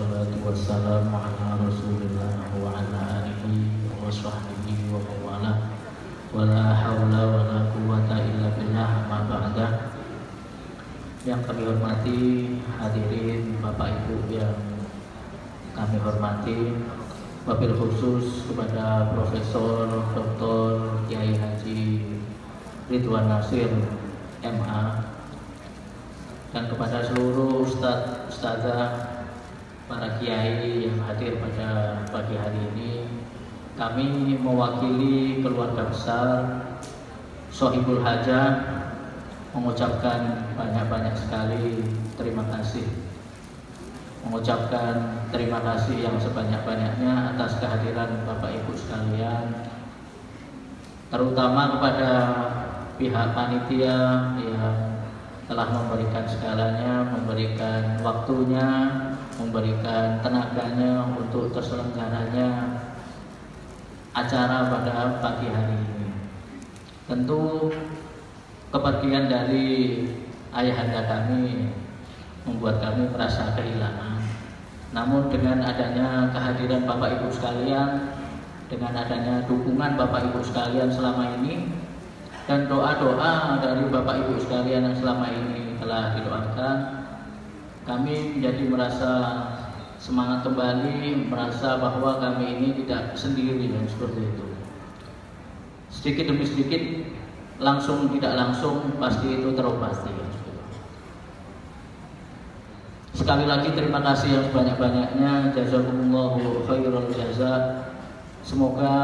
wassalatu wassalamu ala rasulillah wa ala alihi wa sahbihi wa mawala wa la hawla wa la quwwata illa billah ma ba'da. Yang kami hormati hadirin Bapak Ibu yang kami hormati, wabil khusus kepada Profesor Dr. Kiai Haji Ridwan Nasir MA, dan kepada seluruh ustadzah, para kiai yang hadir pada pagi hari ini. Kami mewakili keluarga besar Sohibul Hajah mengucapkan banyak-banyak sekali terima kasih, mengucapkan terima kasih yang sebanyak-banyaknya atas kehadiran Bapak Ibu sekalian, terutama kepada pihak panitia yang telah memberikan segalanya, memberikan waktunya, memberikan tenaganya untuk terselenggaranya acara pada pagi hari ini. Tentu kepergian dari ayahanda kami membuat kami merasa kehilangan. Namun dengan adanya kehadiran Bapak Ibu sekalian, dengan adanya dukungan Bapak Ibu sekalian selama ini, dan doa-doa dari Bapak Ibu sekalian yang selama ini telah didoakan, kami menjadi merasa semangat kembali, merasa bahwa kami ini tidak sendiri dan seperti itu. Sedikit demi sedikit, langsung tidak langsung, pasti itu terobati. Sekali lagi terima kasih yang sebanyak-banyaknya. Jazakumullahu khairul jaza. Semoga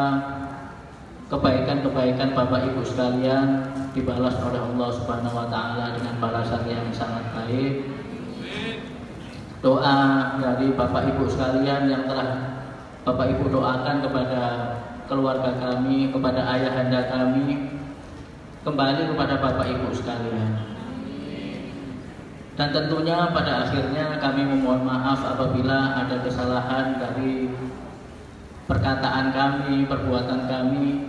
kebaikan-kebaikan Bapak Ibu sekalian dibalas oleh Allah Subhanahu wa taala dengan balasan yang sangat baik. Doa dari Bapak Ibu sekalian yang telah Bapak Ibu doakan kepada keluarga kami, kepada ayahanda kami, kembali kepada Bapak Ibu sekalian. Dan tentunya pada akhirnya kami memohon maaf apabila ada kesalahan dari perkataan kami, perbuatan kami,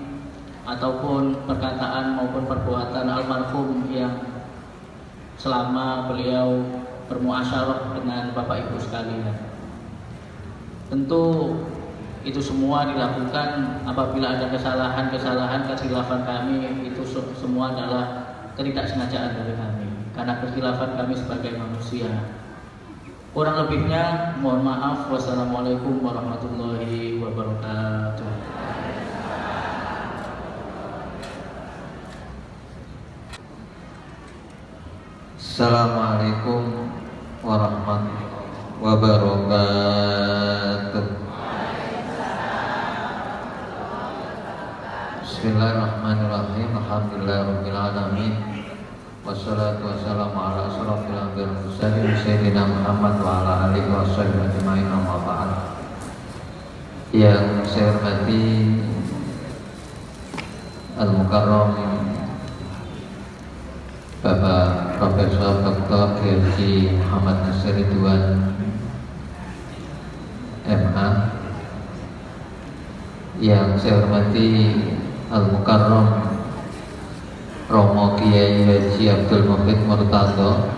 ataupun perkataan maupun perbuatan almarhum yang selama beliau bermuasyarah dengan Bapak Ibu sekalian. Tentu itu semua dilakukan apabila ada kesalahan-kesalahan, kekhilafan kami, itu semua adalah ketidaksengajaan dari kami, karena kekhilafan kami sebagai manusia. Kurang lebihnya mohon maaf. Wassalamualaikum warahmatullahi wabarakatuh. Assalamualaikum warahmatullahi wabarakatuh. Bismillahirrahmanirrahim. Alhamdulillahirabbil alamin. Wassalatu wassalamu ala asyrofil anbiya'i wal mursalin sayyidina Muhammad wa ala alihi washabbihi ajmain, amma ba'd. Yang saya hormati Al-Mukarram Bapak Profesor Dr. Kiai Muhammad Nasir Ridwan MA, yang saya hormati Al-Mukarram Romo Kiai Haji Abdul Muhid Murtado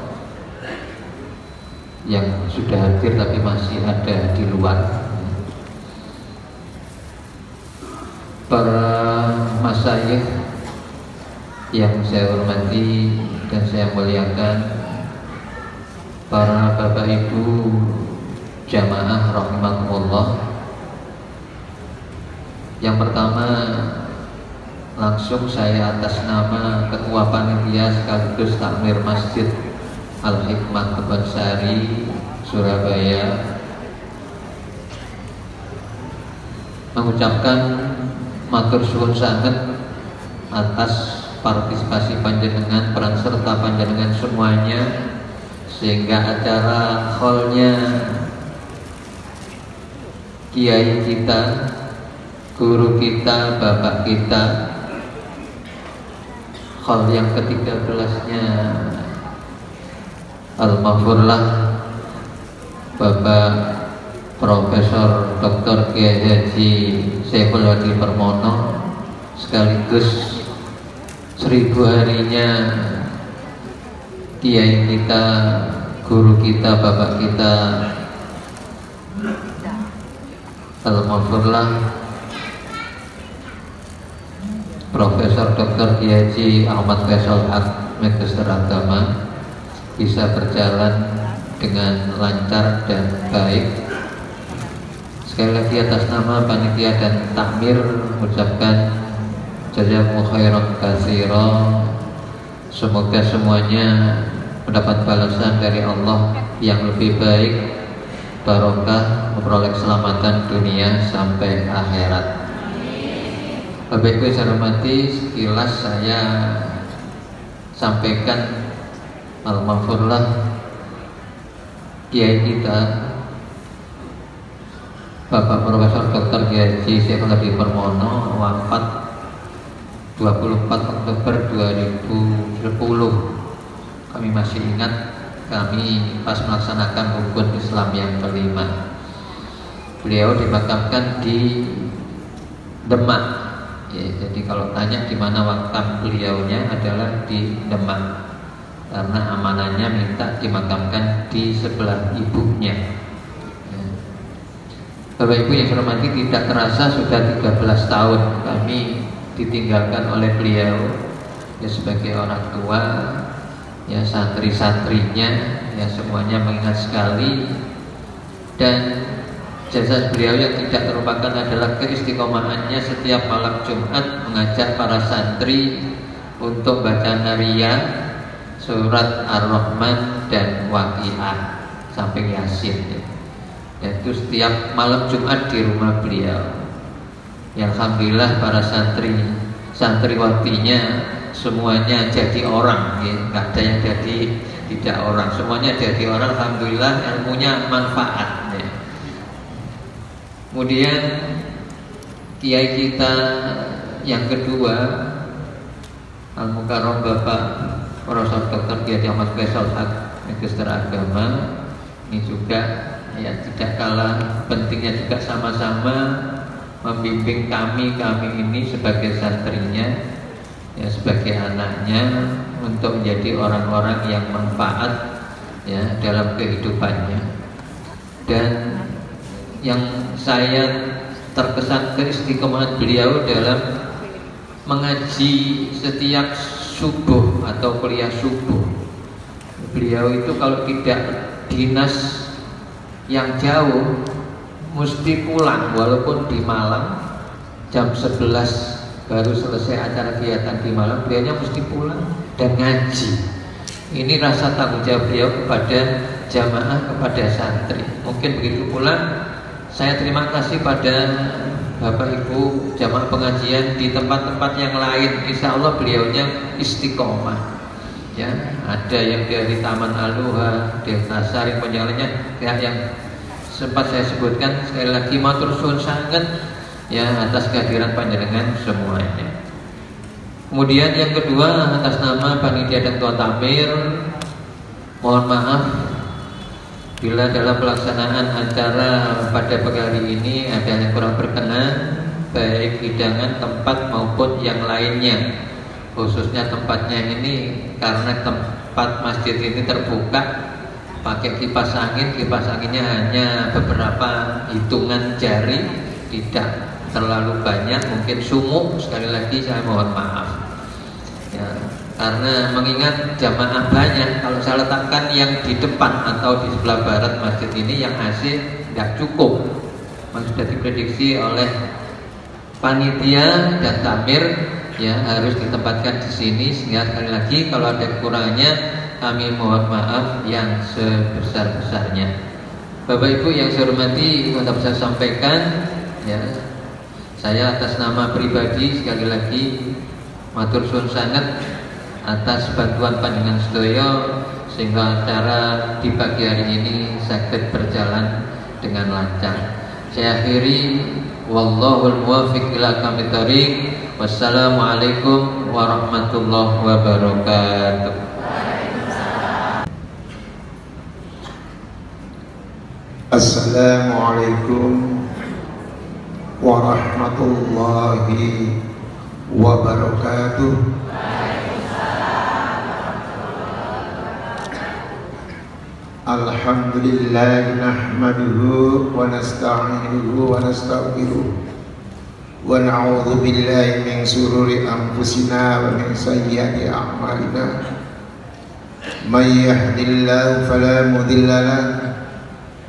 yang sudah hadir tapi masih ada di luar, para masyayikh yang saya hormati dan saya muliakan, para Bapak Ibu jamaah rahimakumullah. Yang pertama, langsung saya atas nama Ketua Panitia sekaligus Takmir Masjid Al-Hikmah Kebonsari Surabaya mengucapkan matur suwun sanget atas partisipasi panjenengan, peran serta panjenengan semuanya, sehingga acara haulnya kiai kita, guru kita, bapak kita, hal yang ke-13-nya Al-Mahfurlah Bapak Profesor Dr. Kiai Haji Syekhul Hadi Permono, sekaligus 1000 harinya kiai kita, guru kita, bapak kita Al-Maghfurlah Profesor Dr. Kiai Ahmad Faisal Haq, Magister Agama, bisa berjalan dengan lancar dan baik. Sekali lagi atas nama panitia dan takmir mengucapkan jazakumullahu khairan katsiran. Semoga semuanya mendapat balasan dari Allah yang lebih baik, barokah, memperoleh keselamatan dunia sampai akhirat. Bapak Ibu saya hormati, sekilas saya sampaikan Al-Maghfurlah Kiai kita Bapak Profesor Dr. Kiai Syekh Hadi Permono wafat 24 Oktober 2010. Kami masih ingat, kami pas melaksanakan rukun Islam yang kelima. Beliau dimakamkan di Demak. Ya, jadi kalau tanya di mana makam beliaunya adalah di Demak, karena amanahnya minta dimakamkan di sebelah ibunya. Ya. Bapak Ibu yang saya hormati, tidak terasa sudah 13 tahun kami ditinggalkan oleh beliau ya, sebagai orang tua, ya santri-santrinya, ya semuanya mengingat sekali. Dan jasa beliau yang tidak terlupakan adalah keistiqomahannya setiap malam Jumat mengajak para santri untuk baca harian surat Ar-Rahman dan Waqiah sampai Yasin, ya. Dan itu setiap malam Jumat di rumah beliau. Ya, alhamdulillah para santriwatinya semuanya jadi orang, ya. Nggak ada yang jadi tidak orang, semuanya jadi orang. Alhamdulillah, ilmunya manfaat, ya. Kemudian kiai kita yang kedua Al-Mukarram Bapak Profesor Dr. Kiai Ahmad Faisal Haq, Magister Agama, ini juga ya tidak kalah pentingnya juga sama-sama membimbing kami ini sebagai santrinya, ya sebagai anaknya, untuk menjadi orang-orang yang manfaat ya dalam kehidupannya. Dan yang saya terkesan keistiqomahan beliau dalam mengaji setiap subuh atau kuliah subuh. Beliau itu kalau tidak dinas yang jauh mesti pulang, walaupun di Malang jam 11 baru selesai acara kegiatan di Malang, beliaunya mesti pulang dan ngaji. Ini rasa tanggung jawab beliau kepada jamaah, kepada santri. Mungkin begitu pula saya terima kasih pada Bapak Ibu jamaah pengajian di tempat-tempat yang lain. Insya Allah beliaunya istiqomah. Ya, ada yang dari Taman Aluha, Desa Sari, penjalannya yang sempat saya sebutkan. Sekali lagi matur suwun sangat ya atas kehadiran panjenengan semuanya. Kemudian yang kedua, atas nama panitia dan ketua takmir, mohon maaf bila dalam pelaksanaan acara pada pagi hari ini ada yang kurang berkenan, baik hidangan, tempat maupun yang lainnya. Khususnya tempatnya ini karena tempat masjid ini terbuka, pakai kipas anginnya hanya beberapa hitungan jari, tidak terlalu banyak, mungkin sumuk. Sekali lagi saya mohon maaf ya, karena mengingat jamaah banyak, kalau saya letakkan yang di depan atau di sebelah barat masjid ini yang AC tidak cukup. Sudah diprediksi oleh panitia dan takmir ya harus ditempatkan di sini, sehingga sekali lagi kalau ada kekurangannya kami mohon maaf yang sebesar-besarnya. Bapak Ibu yang saya hormati, untuk saya sampaikan ya, saya atas nama pribadi sekali lagi matur suwun sangat atas bantuan panjenengan sedaya sehingga acara di pagi hari ini sakit berjalan dengan lancar. Saya akhiri, wallahul muwaffiq ila aqwamit thoriq. Wassalamualaikum warahmatullahi wabarakatuh. Assalamualaikum warahmatullahi wabarakatuh. Alhamdulillah. الحمد لله نحمده ونستعينه ونستغفره ونعوذ بالله من شرور أنفسنا ومن سيئات أعمالنا من يهد الله فلا مضل له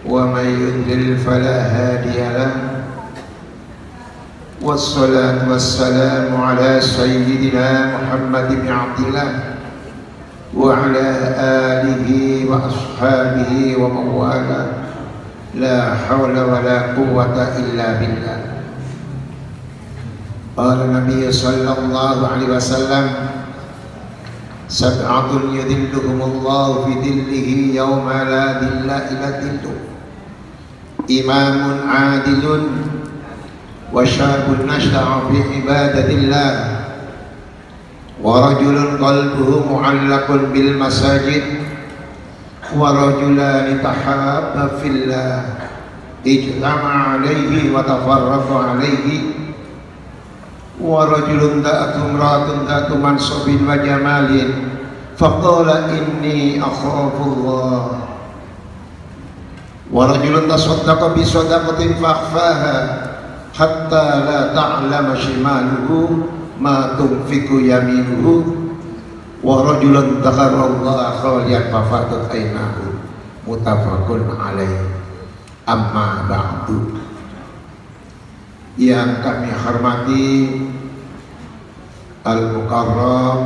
ومن يضلل فلا هادي له والصلاة والسلام على سيدنا محمد بن عبد الله وعلى آله وأصحابه ومن والاه لا حول ولا قوة إلا بالله. قال النبي صلى الله عليه وسلم سبعة يذلهم الله في ظله يوم لا ظل إلا ظله إمام عادل وشاب نشأ في عبادة الله ورجل قلبه معلق بالمساجد ورجلان تحابا في الله اجتمع عليه وتفرق عليه ورجل دأته امرأة ذات منصب وجمال فقال إني أخاف الله ورجل تصدق بصدقة فأخفاها حتى لا تعلم شماله ما تنفق يمينه ورجل ذكر الله خاليا ففاضت عيناه متفق عليه. Amma ba'du. Yang kami hormati Al-Mukarram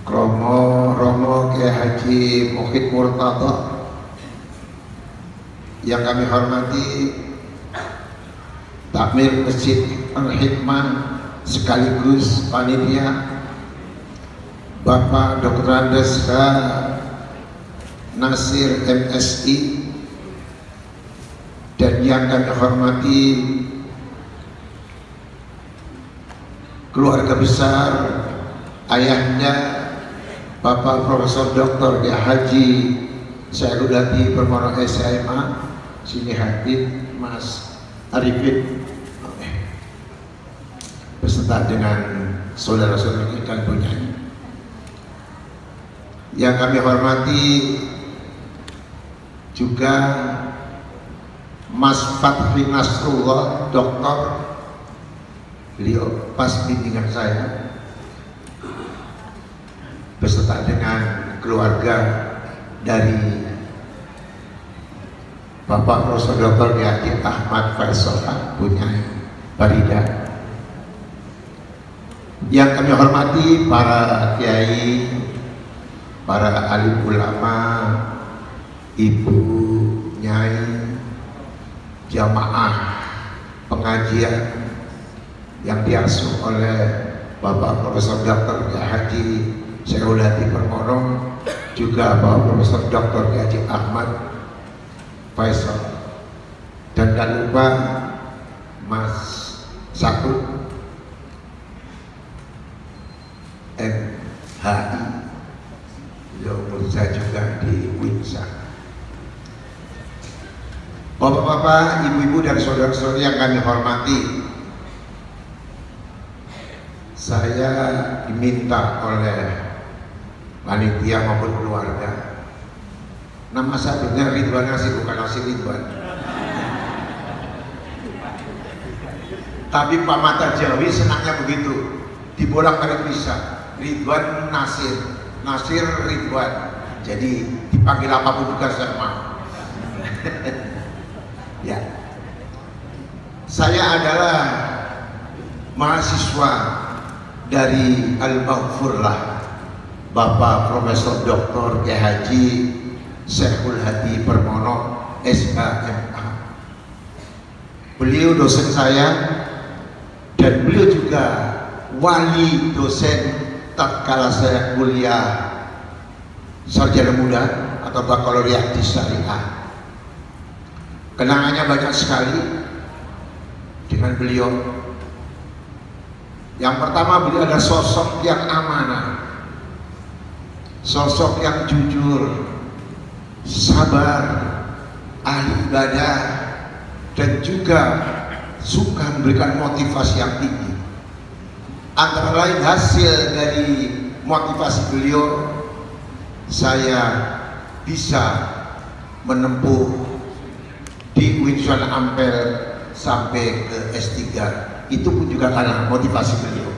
Romo Kiai Haji Muhid Murtada, yang kami hormati Takmir Masjid Al-Hikmah sekaligus panitia Bapak Dr. Andes H. Nasir MSI, dan yang kami hormati keluarga besar ayahnya Bapak Profesor Dr. Kiai Haji Syahrudati Permono SMA, sini hadir Mas Arifin beserta dengan saudara-saudara kita dan penyanyi. Yang kami hormati juga Mas Fatri Nasrullah, doktor, beliau pas bimbingan saya beserta dengan keluarga dari Bapak Profesor Dr. Kiai Ahmad Faisal punya Farida. Yang kami hormati para kiai, para alim ulama, ibu nyai, jamaah pengajian yang diasuh oleh Bapak Profesor Dr. Kiai Haji Syahrudati Permono, juga Bapak Profesor Dr. Kiai Haji Ahmad Faisal, dan jangan lupa Mas Sakut MHI, beliau bekerja juga di Winsa. Bapak-bapak, ibu-ibu dan saudara-saudari yang kami hormati, saya diminta oleh panitia maupun keluarga. Nama saya benar Ridwan Nasir, bukan Nasir Ridwan. Tapi Pak Mata Jawi senangnya begitu, dibolak-balik bisa. Ridwan Nasir, Nasir Ridwan. Jadi dipanggil apapun juga saya mau. Ya, saya adalah mahasiswa dari Al-Maghfurlah Bapak Profesor Dr. Kiai Haji Syekhul Hadi Permono SHMA. Beliau dosen saya, dan beliau juga wali dosen tatkala saya kuliah sarjana muda atau bakalaureat di syariah. Kenangannya banyak sekali dengan beliau. Yang pertama, beliau adalah sosok yang amanah, sosok yang jujur, sabar, ahli ibadah, dan juga suka memberikan motivasi yang tinggi. Antara lain hasil dari motivasi beliau, saya bisa menempuh di Winston Ampel sampai ke S3. Itu pun juga karena motivasi beliau.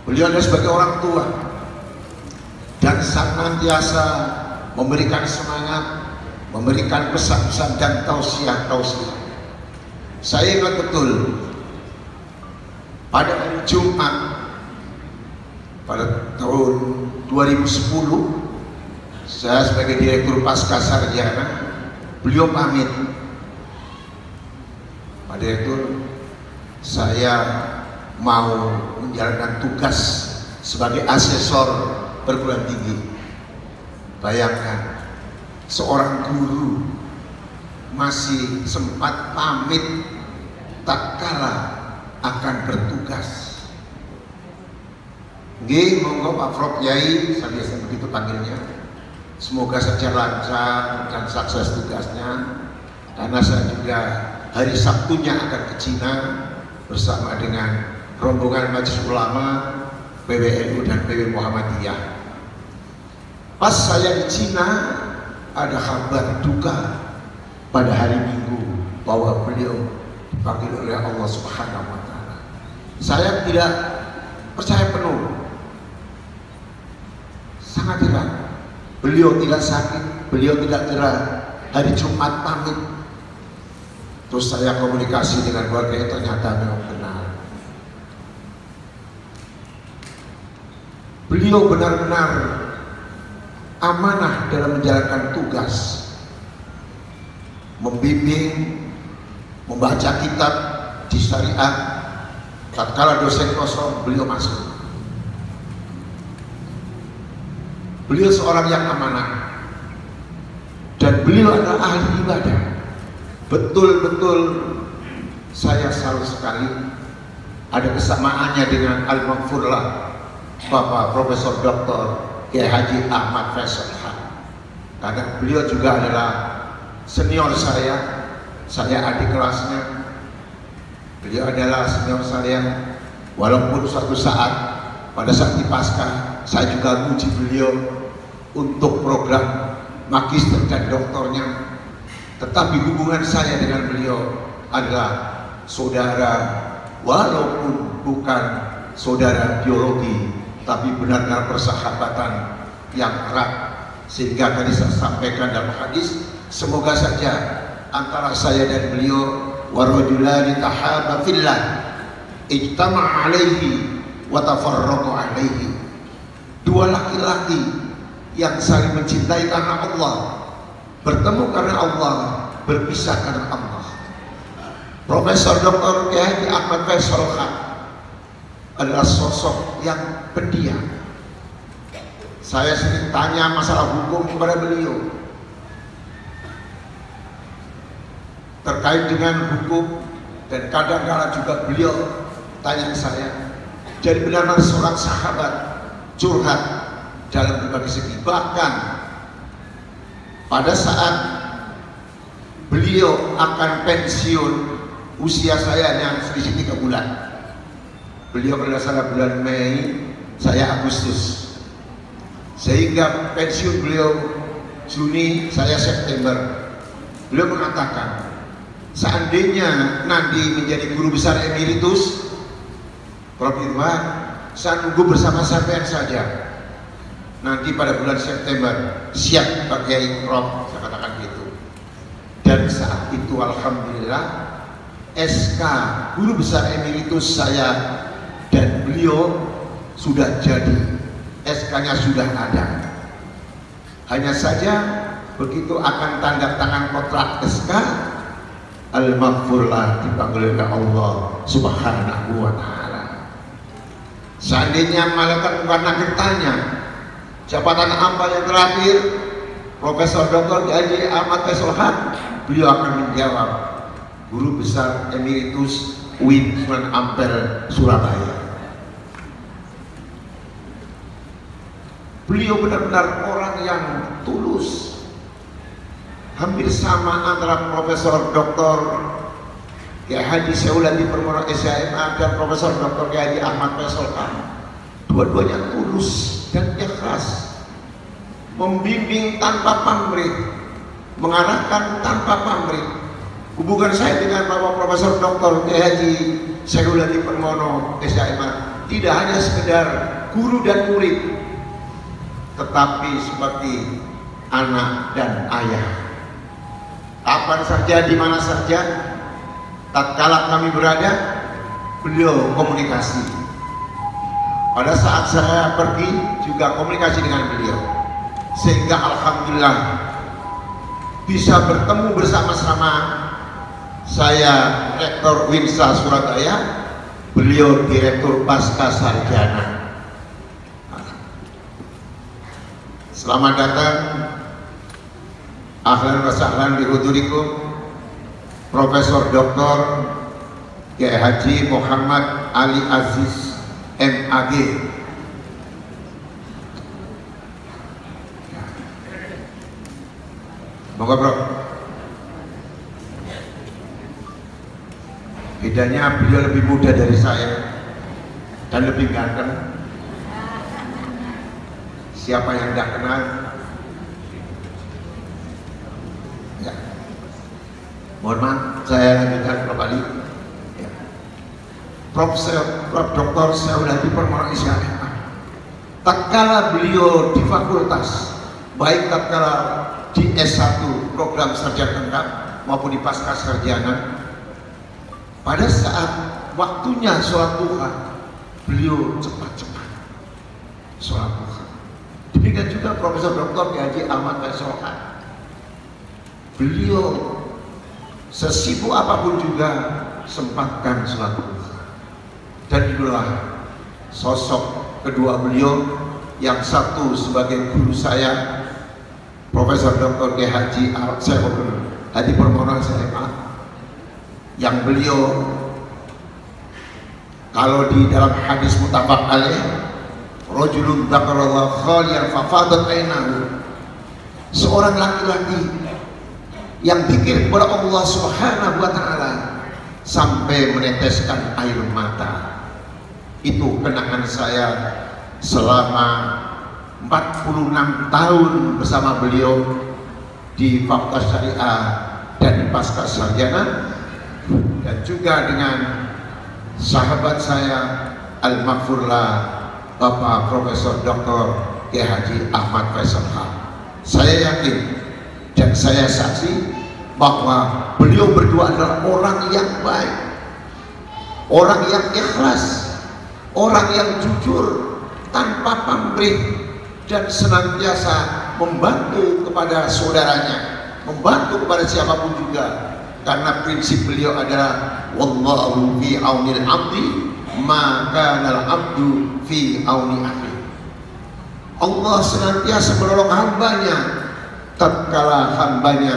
Beliau adalah sebagai orang tua dan senantiasa memberikan semangat, memberikan pesan-pesan dan tausiah-tausiah. Saya ingat betul pada hari Jumat pada tahun 2010, saya sebagai Direktur Pasca Sarjana, beliau pamit, Pak Direktur, saya mau menjalankan tugas sebagai asesor perguruan tinggi. Bayangkan, seorang guru masih sempat pamit tak kala akan bertugas. Nggih, monggo Pak Prof Yai, saya biasa begitu panggilnya. Semoga saja lancar dan sukses tugasnya. Karena saya juga hari Sabtunya akan ke Cina bersama dengan rombongan Majelis Ulama, PWNU dan PW Muhammadiyah. Pas saya di Cina, ada kabar duka pada hari Minggu bahwa beliau dipanggil oleh Allah Subhanahu wa Ta'ala. Saya tidak percaya penuh, sangat heran. Beliau tidak sakit, beliau tidak gerak. Hari Jumat pamit. Terus saya komunikasi dengan keluarga, ternyata memang benar. Beliau benar-benar amanah dalam menjalankan tugas, membimbing, membaca kitab di syariat. Tatkala dosen kosong, beliau masuk. Beliau seorang yang amanah dan beliau adalah ahli ibadah. Betul-betul saya salut sekali ada kesamaannya dengan Al-Maghfurlah Bapak Profesor Dr. Kiai Haji Ahmad Faisal Haq. Karena beliau juga adalah senior saya adik kelasnya. Beliau adalah senior saya, walaupun suatu saat pada saat di Pasca saya juga uji beliau untuk program magister dan doktornya, tetapi hubungan saya dengan beliau adalah saudara, walaupun bukan saudara biologi, tapi benar-benar persahabatan yang erat. Sehingga tadi saya sampaikan dalam hadis, semoga saja antara saya dan beliau warajulani tahaba fillah ijtama' alaihi wa tafarraqu alaihi, dua laki-laki yang saling mencintai karena Allah, bertemu karena Allah, berpisah karena Allah. Profesor Dr. Kiai Ahmad Faisal Haq adalah sosok yang pendiam. Saya sering tanya masalah hukum kepada beliau, terkait dengan hukum, dan kadang-kala juga beliau tanya ke saya. Jadi benar-benar seorang sahabat, curhat dalam berbagai segi. Bahkan pada saat beliau akan pensiun, usia saya hanya sedikit 3 bulan. Beliau pada saat bulan Mei, saya Agustus. Sehingga pensiun beliau Juni, saya September. Beliau mengatakan, seandainya nanti menjadi guru besar emeritus, Prof Irwan, saya nunggu bersama sampean saja. Nanti pada bulan September siap Pak Kiai Prof, saya katakan gitu. Dan saat itu alhamdulillah SK guru besar emeritus saya dan beliau sudah jadi, SK-nya sudah ada. Hanya saja begitu akan tanda tangan kontrak SK, Al-Maghfurlah dipanggil oleh Allah Subhanahu wa Ta'ala. Seandainya malaikat bukan nakir tanya, jabatan apa yang terakhir? Profesor Dr. Kiai Ahmad Faisal Haq, beliau akan menjawab, guru besar emeritus UIN Sunan Ampel Surabaya. Beliau benar-benar orang yang tulus. Hampir sama antara Profesor Dr. Kiai Haji Seuladi Permoro SHMA dan Profesor Dr. Kiai Ahmad Faisal Haq. Dua-duanya tulus dan ikhlas, membimbing tanpa pamrih, mengarahkan tanpa pamrih. Hubungan saya dengan Bapak Profesor Dr. Kiai Haji Syekhul Hadi Permono SHMA tidak hanya sekedar guru dan murid, tetapi seperti anak dan ayah. Kapan saja, di mana saja, tatkala kami berada, beliau komunikasi. Pada saat saya pergi juga komunikasi dengan beliau, sehingga alhamdulillah bisa bertemu bersama-sama. Saya Rektor Winsa Surabaya, beliau Direktur Pasca Sarjana. Selamat datang, ahlan wa sahlan bi hudurikum Profesor Dr. Kiai Haji Muhammad Ali Aziz MAG. Moga bro. Bedanya beliau lebih muda dari saya dan lebih ganteng. Siapa yang tidak kenal? Ya. Mohon maaf, saya lanjutkan kembali. Ya. Prof. Dr. Syekhul Hadi Permono SHMA. Tatkala beliau di fakultas, baik tatkala di S1 program sarjana lengkap maupun di pasca sarjana, pada saat waktunya sholat duha, beliau cepat-cepat sholat duha. Demikian juga Profesor Dr. Kiai Haji Ahmad Faisal Haq. Beliau sesibuk apapun juga sempatkan sholat duha. Dan itulah sosok kedua beliau, yang satu sebagai guru saya, Profesor Dr. Kiai Haji Syekhul Hadi Permono SHMA, yang beliau kalau di dalam hadis muttafaq alaih, rajulun dzakarallahu khaliyan fafadat ainahu, seorang laki-laki yang zikir kepada Allah Subhanahu wa taala sampai meneteskan air mata. Itu kenangan saya selama 46 tahun bersama beliau di Fakultas Syariah dan di Pasca Sarjana, dan juga dengan sahabat saya Al-Maghfurlah Bapak Profesor Dr. Kiai Haji Ahmad Faisal Haq. Saya yakin dan saya saksi bahwa beliau berdua adalah orang yang baik, orang yang ikhlas, orang yang jujur tanpa pamrih, dan senantiasa membantu kepada saudaranya, membantu kepada siapapun juga. Karena prinsip beliau adalah wallahu fi aunil abdi maka al abdu fi auni akhi. Allah senantiasa menolong hambanya tatkala hambanya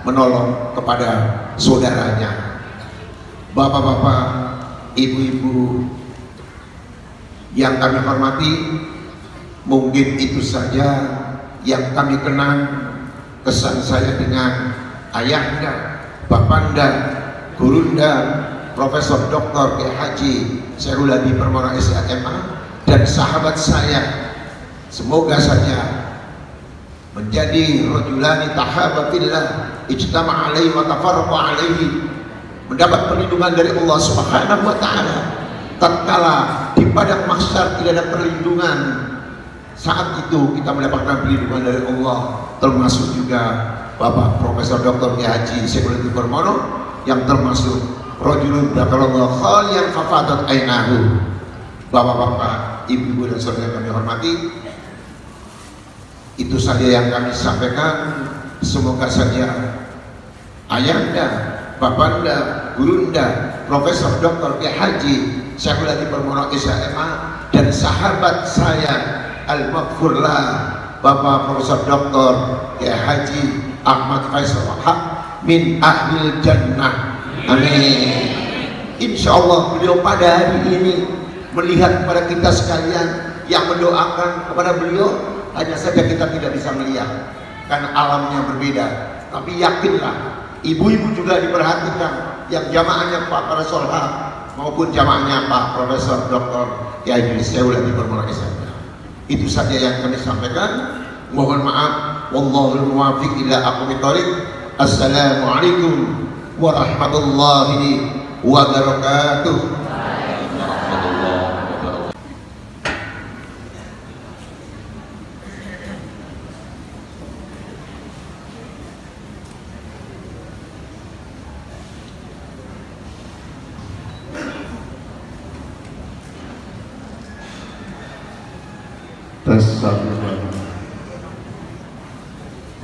menolong kepada saudaranya. Bapak-bapak, ibu-ibu yang kami hormati, mungkin itu saja yang kami kenang kesan saya dengan ayahnya, Bapanda, Gurunda, Profesor Dr. Kiai Haji Syekhul Hadi Permono SHMA, dan sahabat saya. Semoga saja menjadi rajulani tahaba fillah ijtama alaihi wa tafarraqa alaihi, mendapat perlindungan dari Allah Subhanahu wa taala tatkala di padang mahsyar tidak ada perlindungan. Saat itu kita mendapatkan perlindungan dari Allah, termasuk juga Bapak Profesor Dr. Kiai Haji Syekhul Hadi Permono yang termasuk rajulun dzakarallahu khaliyan fafadat ainahu. Bapak-bapak, ibu-ibu dan saudara kami hormati, itu saja yang kami sampaikan. Semoga saja ayahanda, bapanda, gurunda, Profesor Dr. Kiai Haji Syekhul Hadi Permono SHMA, dan sahabat saya Al-Maghfurlah Bapak Profesor Dr. Kiai Haji Ahmad Faisal Haq min ahlil jannah, amin. Insya Allah beliau pada hari ini melihat kepada kita sekalian yang mendoakan kepada beliau. Hanya saja kita tidak bisa melihat karena alamnya berbeda, tapi yakinlah ibu-ibu juga diperhatikan, yang jamaahnya Pak Profesor Haq maupun jamaahnya Pak Profesor Dr. Kiai Syekhul Hadi Permono SHMA. Itu saja yang kami sampaikan. Mohon maaf, wallahul muwaffiq ila aqwamit thoriq. Assalamualaikum warahmatullahi wabarakatuh.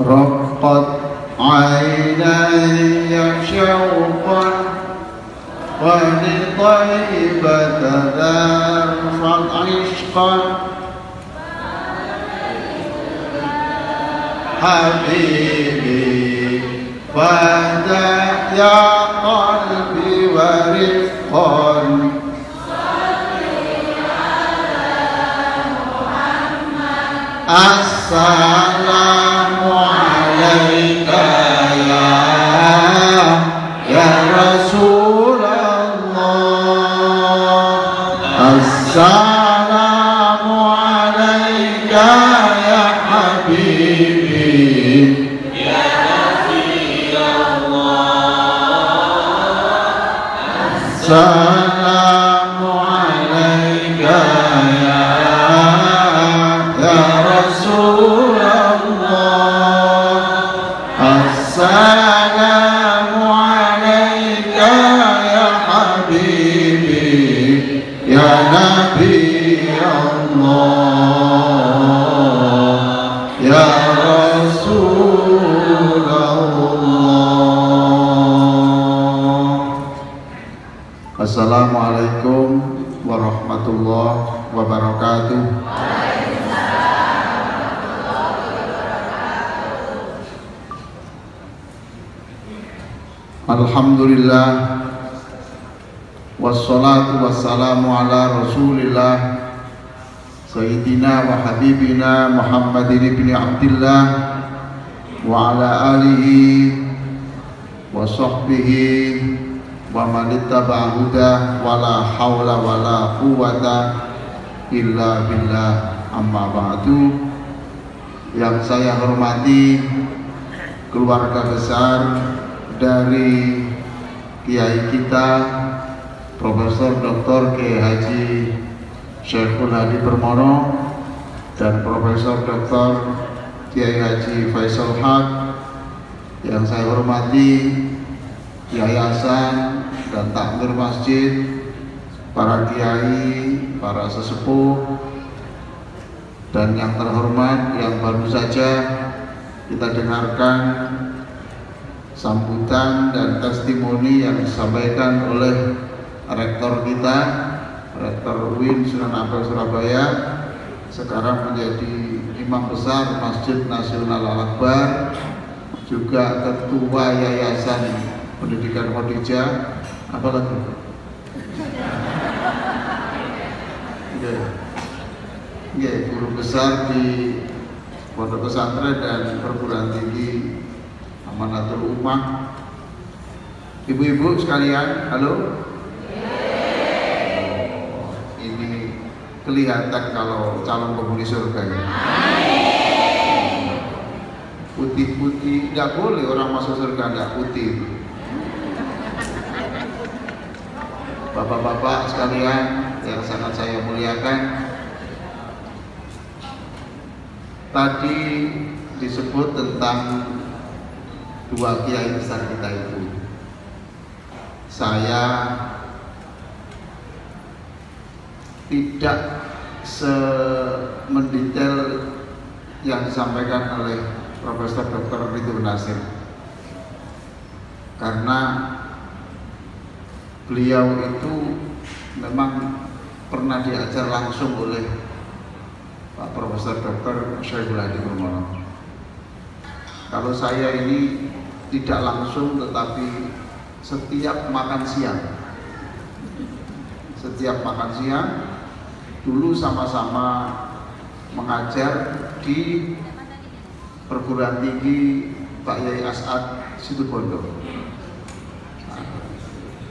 رقت عيني شوقا ولطيبة ذرفت عشقا حبيبي فدا يا قلبي ورفقا Assalamu alayka ya Rasulullah. Assalamu alayka ya Habibi ya Nabi Allah. Assalamu alayka ya Assalamu alayka ya Habibi ya Nabi Allah ya Rasulullah. Assalamualaikum warahmatullahi wabarakatuh. Alhamdulillah wassalatu wassalamu ala Rasulillah Sayyidina wa Habibina Muhammadin ibn Abdillah wa ala alihi wa sahbihi wa man ittaba'a hudah wa la hawla wa la quwwata illa billah, amma ba'du. Yang saya hormati keluarga besar dari kiai kita Profesor Dr. Kiai Haji Syekhul Hadi Permono dan Profesor Dr. Kiai Haji Faisal Haq, yang saya hormati yayasan dan takmir masjid, para kiai, para sesepuh, dan yang terhormat yang baru saja kita dengarkan sambutan dan testimoni yang disampaikan oleh rektor kita, Rektor UIN Sunan Ampel Surabaya, sekarang menjadi imam besar Masjid Nasional Al-Akbar, juga ketua Yayasan Pendidikan Khadijah, apa lagi? Guru besar di Pondok Pesantren dan Perguruan Tinggi Amanatul Ummah. Ibu-ibu sekalian, halo. Ini kelihatan kalau calon penghuni surga ya. Putih-putih, nggak boleh orang masuk surga nggak putih. Bapak-bapak sekalian yang sangat saya muliakan, tadi disebut tentang dua kiai besar kita itu. Saya tidak semendetail yang disampaikan oleh Profesor Dr. Ridwan Nasir, karena beliau itu memang pernah diajar langsung oleh Pak Profesor Dr. Syekhul Hadi Permono. Kalau saya ini tidak langsung, tetapi setiap makan siang dulu sama-sama mengajar di perguruan tinggi Pak Yai As'ad Situbondo,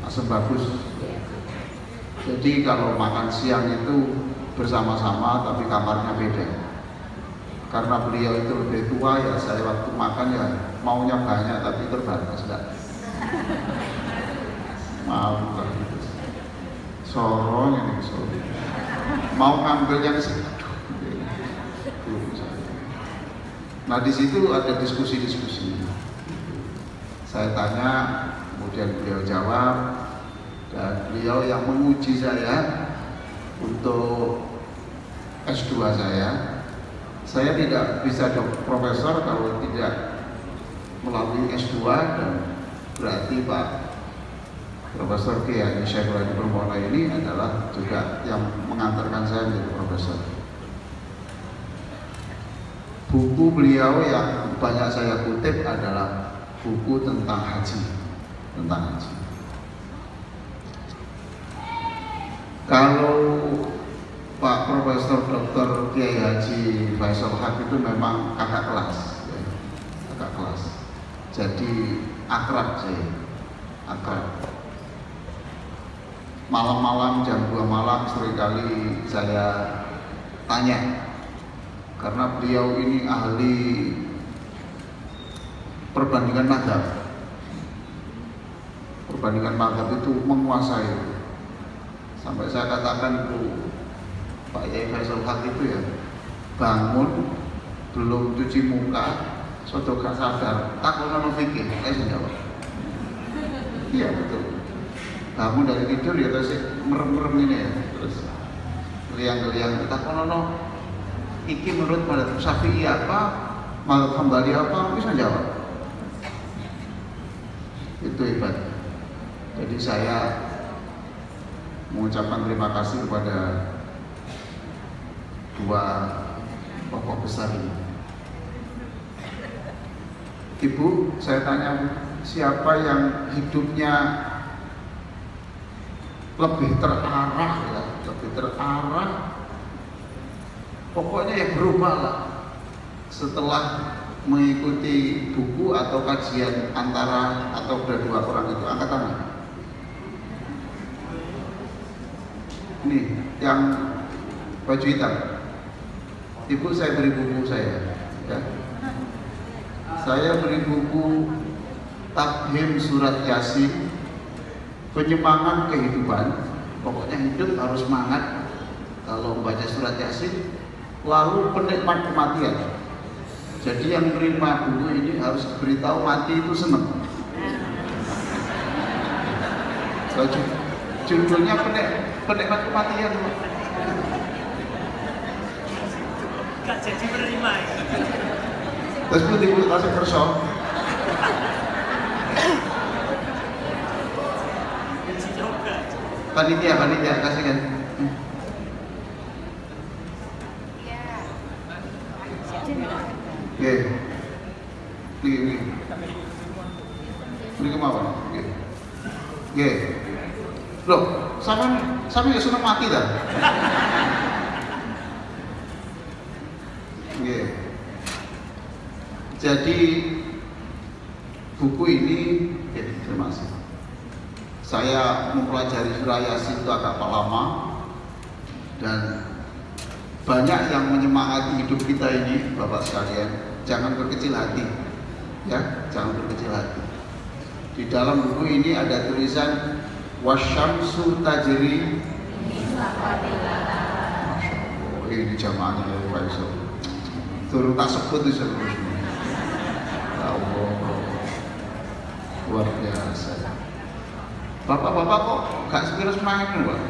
Asem Bagus. Jadi kalau makan siang itu bersama-sama, tapi kamarnya beda. karena beliau itu lebih tua ya saya waktu makan ya maunya banyak tapi terbatas enggak. Mau lah gitu. Sorong ini sorong. Mau ngambil yang segitu. Nah di situ ada diskusi-diskusi. Saya tanya, kemudian beliau jawab, dan beliau yang menguji saya untuk S2 saya. Saya tidak bisa profesor kalau tidak melalui S2, dan berarti Pak Profesor Kiai Syekhul Hadi Purwono ini adalah juga yang mengantarkan saya menjadi profesor. Buku beliau yang banyak saya kutip adalah buku tentang haji, Kalau Pak Profesor Dr. Kiai Haji Faisal Haq itu memang kakak kelas, ya. Kakak kelas. Jadi akrab saya, akrab. Malam-malam jam 2 malam seringkali saya tanya, karena beliau ini ahli perbandingan mazhab. Perbandingan mazhab itu menguasai. Sampai saya katakan itu Pak Yai Faisal Haq itu ya bangun belum cuci muka, sudah gak sadar, takut fikih, saya jawab. Iya betul. Bangun dari tidur ya terus merem-merem ini ya, terus geliang-geliang kita kono iki menurut mazhab Syafi'i apa, mazhab Hambali apa, bisa jawab. Itu hebat. Jadi saya mengucapkan terima kasih kepada dua tokoh besar ini. Ibu, saya tanya, siapa yang hidupnya lebih terarah ya, lebih terarah, pokoknya yang berubah lah setelah mengikuti buku atau kajian antara atau dua orang itu, angkat tangan. Ini yang baju hitam, ibu saya beri buku saya, ya. Saya beri buku Tafhim Surat Yasin, penyemangat kehidupan. Pokoknya hidup harus semangat kalau membaca surat Yasin. Lalu penikmat kematian. Jadi yang menerima buku ini harus beritahu mati itu senang. Judulnya penikmat kematian. Gak jadi menerima ya. Terus ibu kasih kerso. Panitia kasih kan. Oke. Ini kemana? Oke. Loh, sama ya sudah mati dah. Oke. Jadi buku ini, terima kasih. Saya mempelajari surah Yasin itu agak lama, dan banyak yang menyemangati hidup kita ini, Bapak sekalian. Jangan berkecil hati, ya, jangan berkecil hati. Di dalam buku ini ada tulisan wasyamsu tajri. Oh, ini jamaahnya dari Faisal. Turun tak sebut itu seterusnya. Ya Allah, luar biasa. Bapak-bapak kok gak sekira semangat nih, Pak?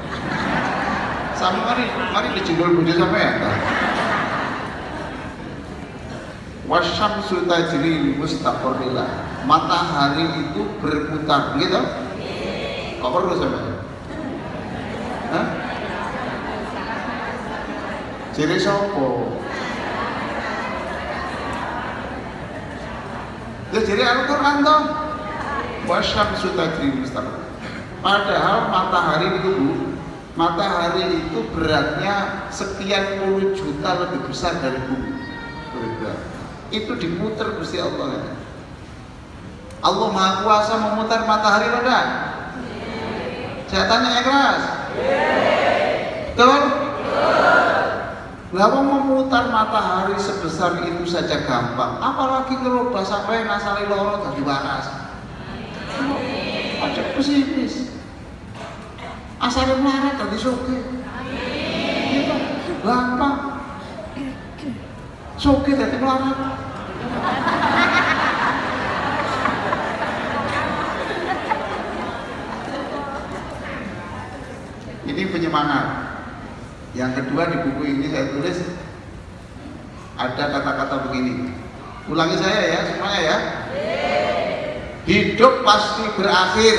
Sama mari dijendol bojo sampean ta. Wasyamsu tajri mustaqarrillah. Matahari itu berputar, gitu? Kok perlu sampean? Hah? Jadi sopo? Ya jadi Al-Quran toh. Wasyamsu tajri mustaqarrillah. Padahal matahari itu beratnya sekian puluh juta lebih besar dari bumi. Berat. Itu diputar Gusti Allah. Ya. Allah Maha Kuasa memutar matahari enggak? Saya tanya yang keras. Betul? Lawang memutar matahari sebesar itu saja gampang, apalagi ngerubah sampai nasali loro dadi waras. Aja pesimis. Asale melarat dadi sugih. Iya, gampang. Sugih dadi melarat. Ini penyemangat. Yang kedua di buku ini saya tulis ada kata-kata begini. Ulangi saya ya semuanya ya. Hidup pasti berakhir.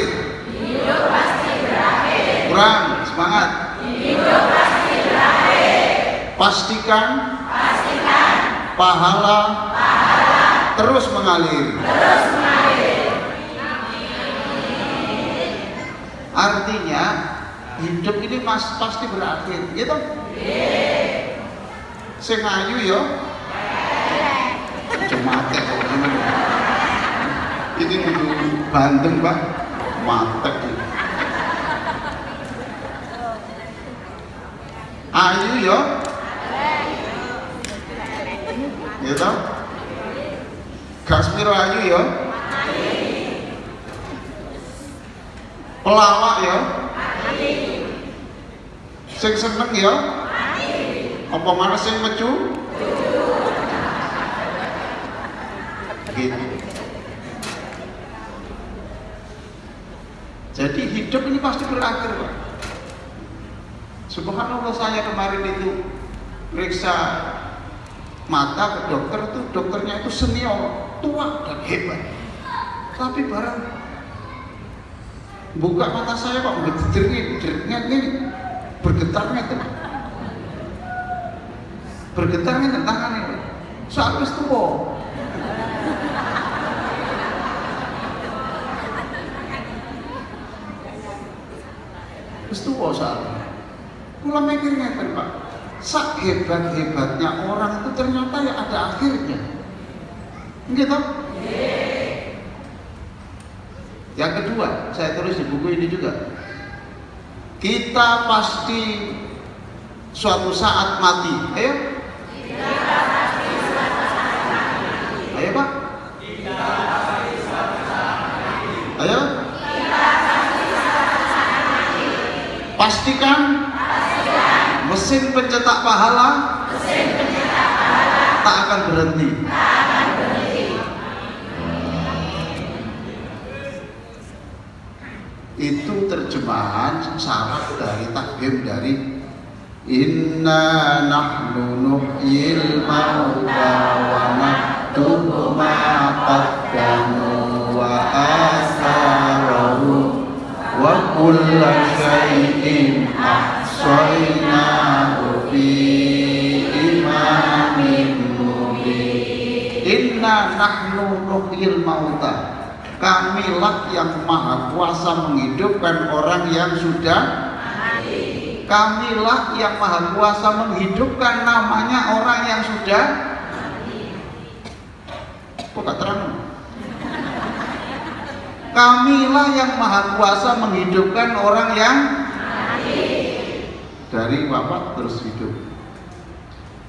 Hidup pasti berakhir. Kurang semangat. Hidup pasti berakhir. Pastikan. Pastikan. Pahala. Pahala. Terus mengalir. Terus mengalir. Artinya hidup ini pasti berakhir, gitu? Sing ayu yo. Cematek kok gimana? Ini dulu Bandeng, Pak. Matek. Ayu yo. Gitu? Gasmiro ayu yo. Pelawak yo. Sing seneng ya? Apa mana sing mecu? Gitu. Jadi hidup ini pasti berakhir, Pak. Subhanallah, saya kemarin itu periksa mata ke dokter, itu dokternya itu senior, tua dan hebat. Tapi barang buka mata saya kok bergetarnya ini. Bergetarnya itu, bergetarnya tangan ini, soal wis tuwa. Wis tuwa soal. Kula mikirnya kan Pak, sak hebat-hebatnya orang itu ternyata ya ada akhirnya. Gitu? Yang kedua, saya tulis di buku ini juga. Kita pasti suatu saat mati. Ayo. Kita pasti suatu saat mati. Ayo Pak. Kita pasti suatu saat mati. Ayo. Kita pasti suatu saat mati. Pastikan. Pastikan. Mesin pencetak pahala. Mesin pencetak pahala. Tak akan berhenti. Tak akan berhenti. Itu terjemahan syarat dari takdim dari inna nahnu nuhyil mauta wa naktubu ma qaddamu wa asarahu wa kulla syai'in ahsaynahu fi imamin mubin. Inna nahnu nuhyil mauta, kamilah yang maha kuasa menghidupkan orang yang sudah mati. Kamilah yang maha kuasa menghidupkan namanya orang yang sudah mati. Kok gak terang? Kamilah yang maha kuasa menghidupkan orang yang mati. Dari wafat terus hidup.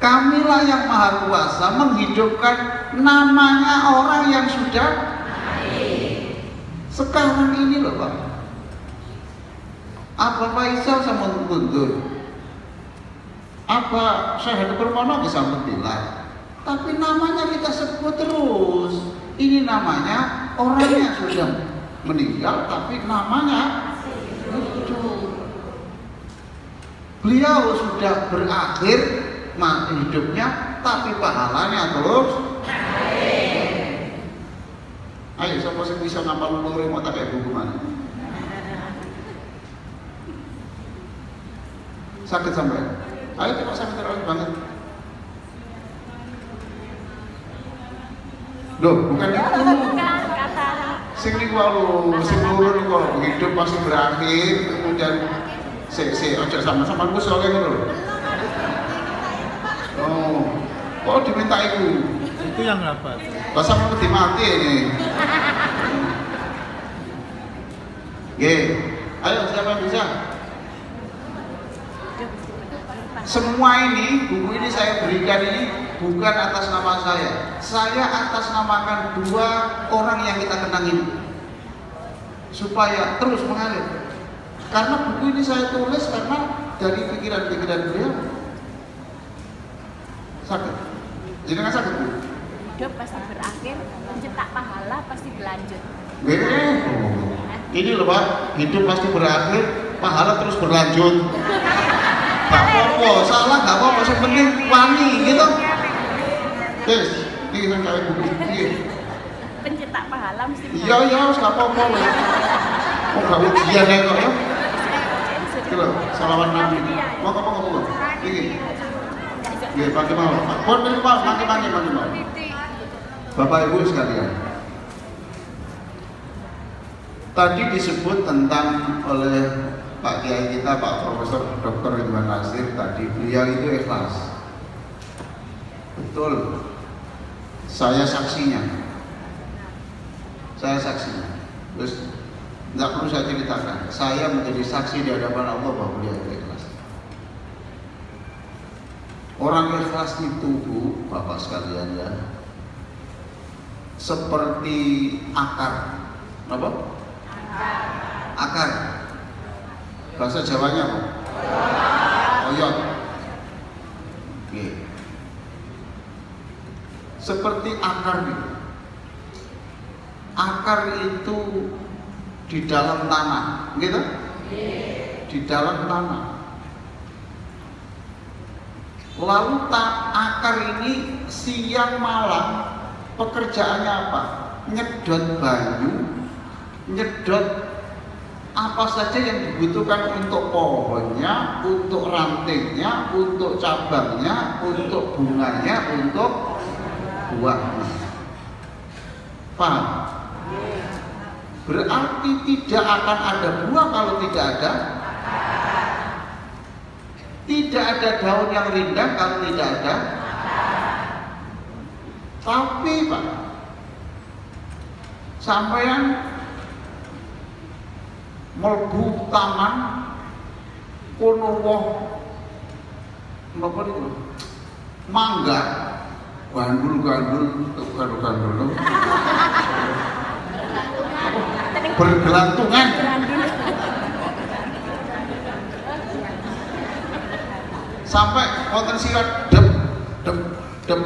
Kamilah yang maha kuasa menghidupkan namanya orang yang sudah sekarang ini loh Pak. Apa Faisal sama Guntur, apa Syahid Permono bisa mentilai, tapi namanya kita sebut terus. Ini namanya orangnya sudah meninggal, tapi namanya hidup. Beliau sudah berakhir hidupnya, tapi pahalanya terus. Ayo, siapa sih bisa ngapal lori mau tak kayak buku mana? Sakit sampai? Ayo coba sakit terlalu banget. Loh, bukan itu. Sing niku walu, sing loro niku hidup pasti berakhir, kemudian ojo sama-sama ku soalnya ngono lho. Oh, kok diminta itu? Itu yang apa? Bahasa mau mati ini. Ayo siapa yang bisa? Semua ini, buku ini saya berikan ini bukan atas nama saya. Saya atas namakan dua orang yang kita kenang ini, supaya terus mengalir. Karena buku ini saya tulis karena dari pikiran-pikiran beliau. Sakit. Jadi nggak sakit, Bu? Hidup pasti berakhir, mencetak pahala pasti berlanjut. Ini loh Pak, hidup pasti berakhir, pahala terus berlanjut. Gak apa-apa, salah gak apa-apa, yang penting wani gitu. Yes, ini kan kayak buku. Pencetak pahala mesti Iya, gak apa-apa loh. Oh gak ujian ya kok ya. Gitu loh, salaman Nabi. Mau. Ini. Iya, pakai mau. Pon ini Pak, pakai mau. Bapak Ibu sekalian. Tadi disebut tentang oleh Pak Kiai kita, Pak Profesor Dr. Ridwan Nasir tadi, beliau itu ikhlas. Betul. Saya saksinya. Terus nggak perlu saya ceritakan. Saya menjadi saksi di hadapan Allah bahwa beliau itu ikhlas. Orang ikhlas itu, Bu, Bapak sekalian ya, seperti akar. Apa? Akar. Bahasa Jawanya apa? Oyot. Oke. Seperti akar gitu. Akar itu di dalam tanah, gitu? Di dalam tanah. Lalu akar ini siang malam pekerjaannya apa? Nyedot banyu, nyedot apa saja yang dibutuhkan untuk pohonnya, untuk rantingnya, untuk cabangnya, untuk bunganya, untuk buahnya. Paham? Berarti tidak akan ada buah kalau tidak ada. Tidak ada daun yang rindang kalau tidak ada. Tapi Pak, sampean melbu taman kono woh napa niku? Mangga, gandul bergelantungan. Sampai wonten sirat dep.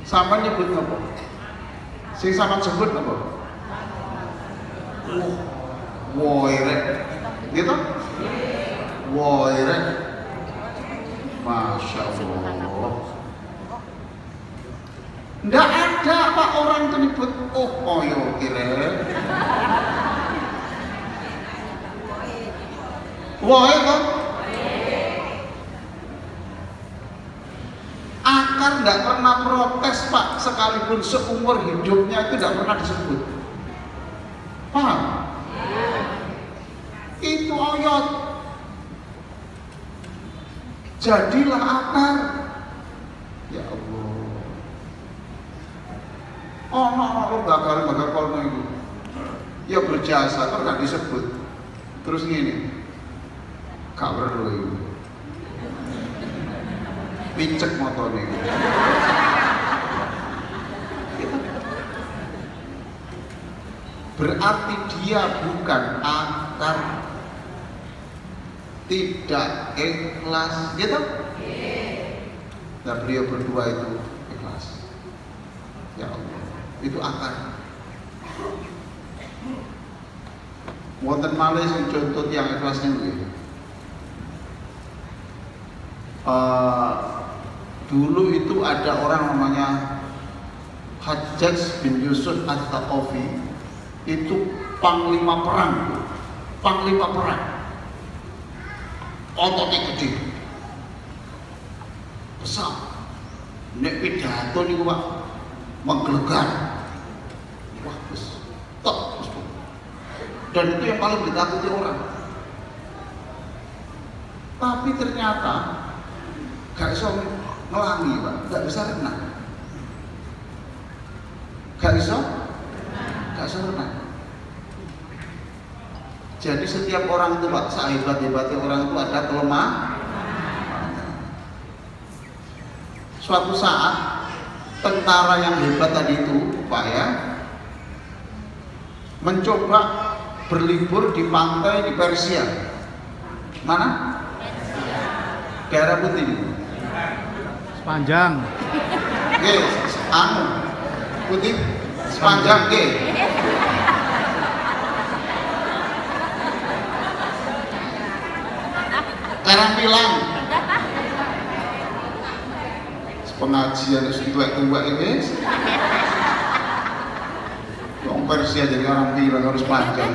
Sampai nyebut napa? Sing sampean sebut napa? Woirek. Gitu? Woirek. Masya Allah. Nggak ada Pak orang itu nyebut koyo kira. Woe kok. Akar nggak pernah protes Pak, sekalipun seumur hidupnya itu nggak pernah disebut. Paham? Itu oyot. Jadilah akar. Ya Allah. Oh, bakal kono itu. Ya berjasa kok nggak disebut. Terus gini. Gak perlu itu. Pincek motornya. Berarti dia bukan akar, tidak ikhlas, gitu? Nah beliau berdua itu ikhlas. Ya Allah, itu akar. Wonten malih sing contoh yang ikhlasnya begitu. Dulu itu ada orang namanya Hajjaj bin Yusuf Al-Thaqafi, itu panglima perang, ototnya gede, besar, nek pidato niku Pak menggelegar, wah bes, top, dan itu yang paling ditakuti orang. Tapi ternyata gak bisa ngelangi Pak, gak bisa renang, gak bisa renang. Jadi setiap orang itu Pak, sehebat-hebatnya orang itu ada kelemahan. Suatu saat tentara yang hebat tadi itu Pak ya, mencoba berlibur di pantai di Persia. Mana? Daerah putih. Sepanjang. Oke, anu putih sepanjang ke. Karampilang. Pengajian itu tuwek-tuwek ini. Wong Persia jadi Karampilang harus panjang.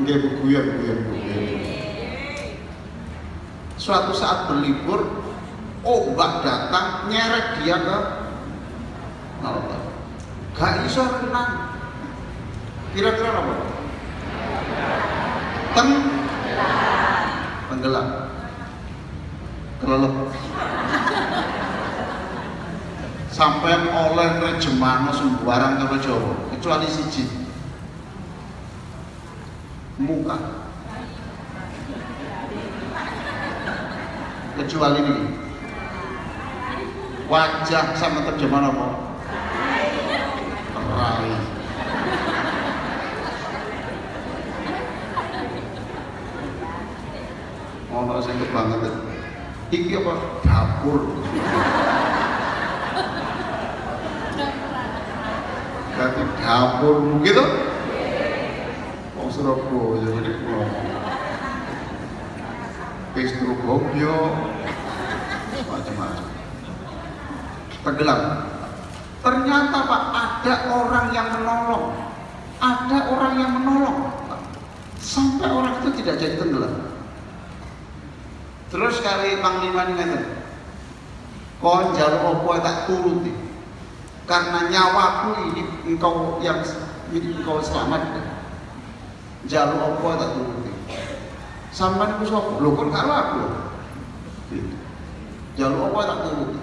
Nggih guyon. Suatu saat berlibur, ombak datang nyeret dia ke laut. Gak iso renang. Kira-kira apa? Tenggelam. Kelelep. Sampai oleh rejemano sembarang karo Jawa, kecuali siji. Muka. Kecuali ini. Wajah sama terjemahan apa? Rai. Ono sing kebangetan. Iki apa? Dapur. Berarti dapur gitu? Wong Surabaya jadi pulau. Pestru Gobyo, macam-macam. Tenggelam. Ternyata Pak ada orang yang menolong. Ada orang yang menolong. Sampai orang itu tidak jadi tenggelam. Terus kali Panglima ini ngeten, kon jaluk opo tak turuti, karena nyawaku ini engkau yang engkau selamat. Jaluk opo tak turuti. Sampai itu sop, lo kon karo aku. Gitu. Jaluk opo tak turuti.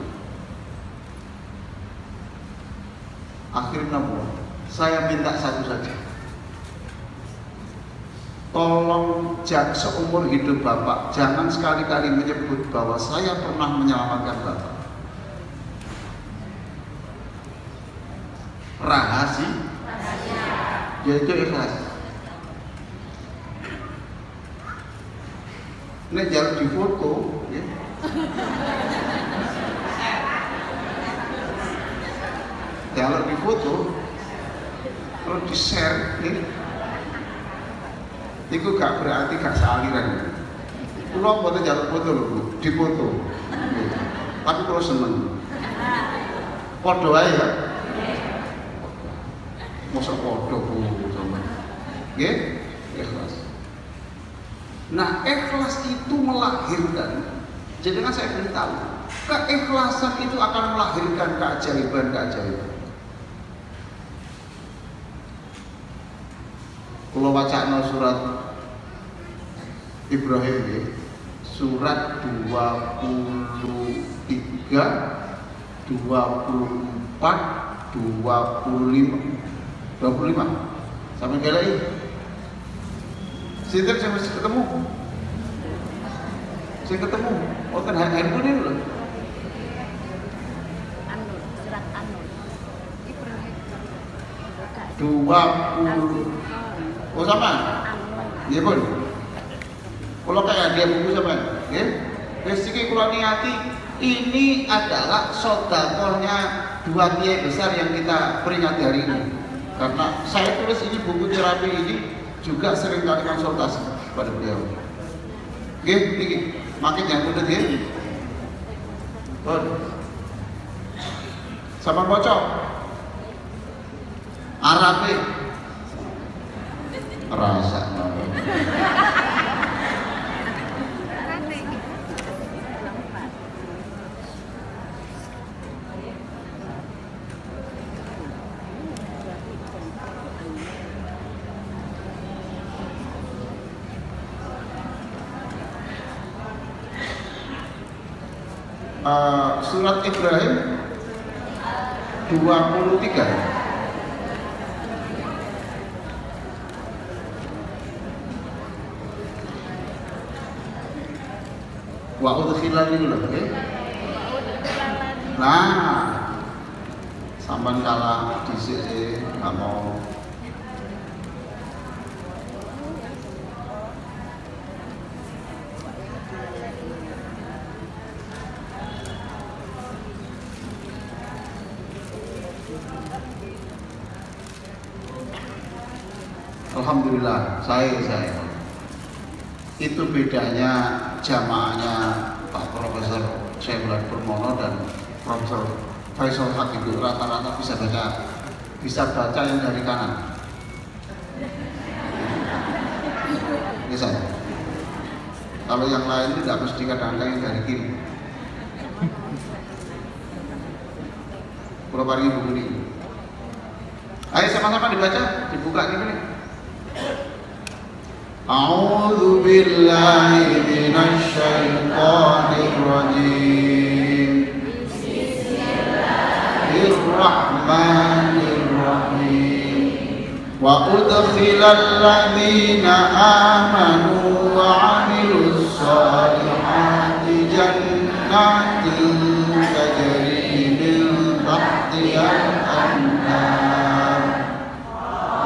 Akhirnya saya minta satu saja. Tolong seumur hidup Bapak jangan sekali-kali menyebut bahwa saya pernah menyelamatkan Bapak. Rahasia, yaitu ikhlas. Ini jangan difoto, ya. Jangan difoto, kalau di share, ya. Itu gak berarti gak sealiran. Pulau foto jalur foto loh, dipoto. Tapi kalau seneng, podo aja ya. Masa podo sama, ya ikhlas. Nah ikhlas itu melahirkan. Jadi kan saya beritahu, keikhlasan itu akan melahirkan keajaiban. Kalau bacaan surat Ibrahim ya, surat 23, 24, 25 sampai kali ini Sinten saya masih ketemu oten handphone ini loh Surat An-Nur Ibrahim 20 oh sama? Iya pun kalau kayak dia buku sama ya basically kalau niati ini adalah sodakohnya dua kiai besar yang kita peringati hari ini karena saya tulis ini buku terapi ini juga sering kali konsultasi pada beliau oke, makin yang udah dia sama bocok Arabe rasa surat Ibrahim 23 Wa udkhilal niku lho, nggih. Nah, sampean kalah dhisik sih, nggak mau. Alhamdulillah, saya itu bedanya jamaahnya Pak Profesor Syaiful Purmono dan Profesor Faisal Haq itu rata-rata bisa baca yang dari kanan. Bisa. Kalau yang lain tidak mesti kadang-kadang yang dari kiri. Kalau paling buku ini. Ayo sama-sama dibaca, dibuka ini. A'udzu billahi minasy syaithanir rajim. Bismillahirrahmanirrahim. Wa udkhilal ladzina amanu wa 'amilus shalihati jannatin tajri min tahtihal anhar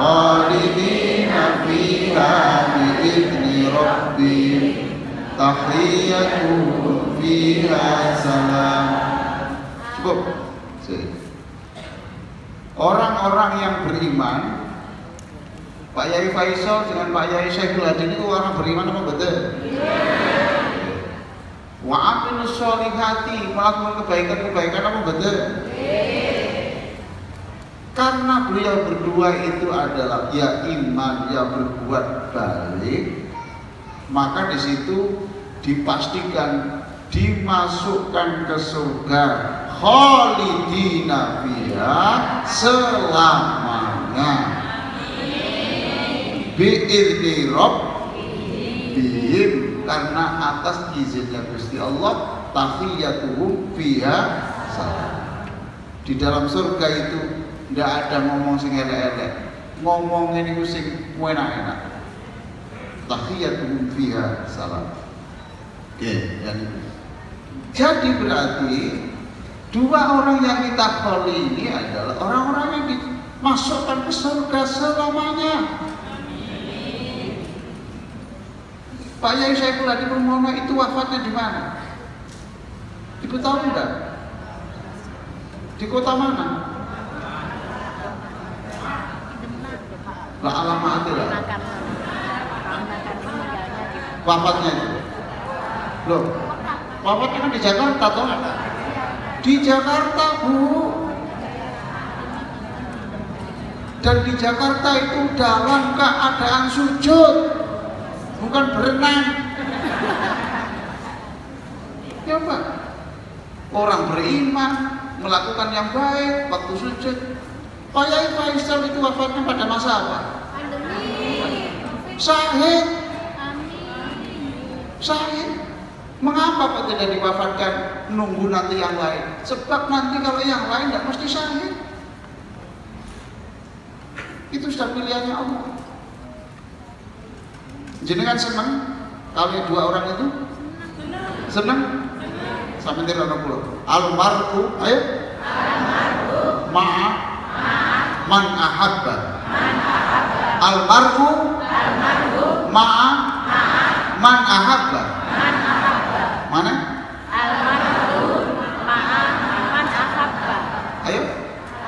khalidina fiha bi'izni rabbihim tahiyyatuhum fiha salam. Cukup. Orang-orang yang beriman, Pak Yai Faisal dengan Pak Yai Syaiful Hadi itu orang beriman apa betul? Wa aqimus sholihati, melakukan kebaikan-kebaikan apa betul? Karena beliau berdua itu adalah ya iman, ya berbuat baik, maka di situ dipastikan dimasukkan ke surga khalidina fiha selamanya bi'izni rabbihim, karena atas izinnya Gusti Allah tahiyyatuhum fiha salam. Di dalam surga itu tidak ada ngomong sing elek-elek, ngomong ini sing enak-enak. Tahiyyatuhum fiha salam. Oke, yang itu. Jadi berarti dua orang yang kita kholi ini adalah orang-orang yang dimasukkan ke surga selamanya. Pak Yai Syaiful Hadi Purmono itu wafatnya di mana? Ibu tahu enggak? Di kota mana? Lah alamatnya lah. Wafatnya itu. Loh, wafatnya kan di Jakarta toh? Di Jakarta, Bu. Dan di Jakarta itu dalam keadaan sujud, bukan berenang. Ya Pak, orang beriman melakukan yang baik waktu sujud. Pak Yai Faisal itu wafatnya pada masa apa? Syahid. Syahid. Mengapa kok tidak diwafatkan nunggu nanti yang lain? Sebab nanti kalau yang lain tidak mesti syahid. Itu sudah pilihannya Allah. Jenengan senang kalau dua orang itu? Senang? Sampai tidak ada pulau. Almarhum, ayo. Ma'a man ahabba. Almarhum ma'a man ahabba. Mana? Almarhum ma'a man ahabba. Ayo.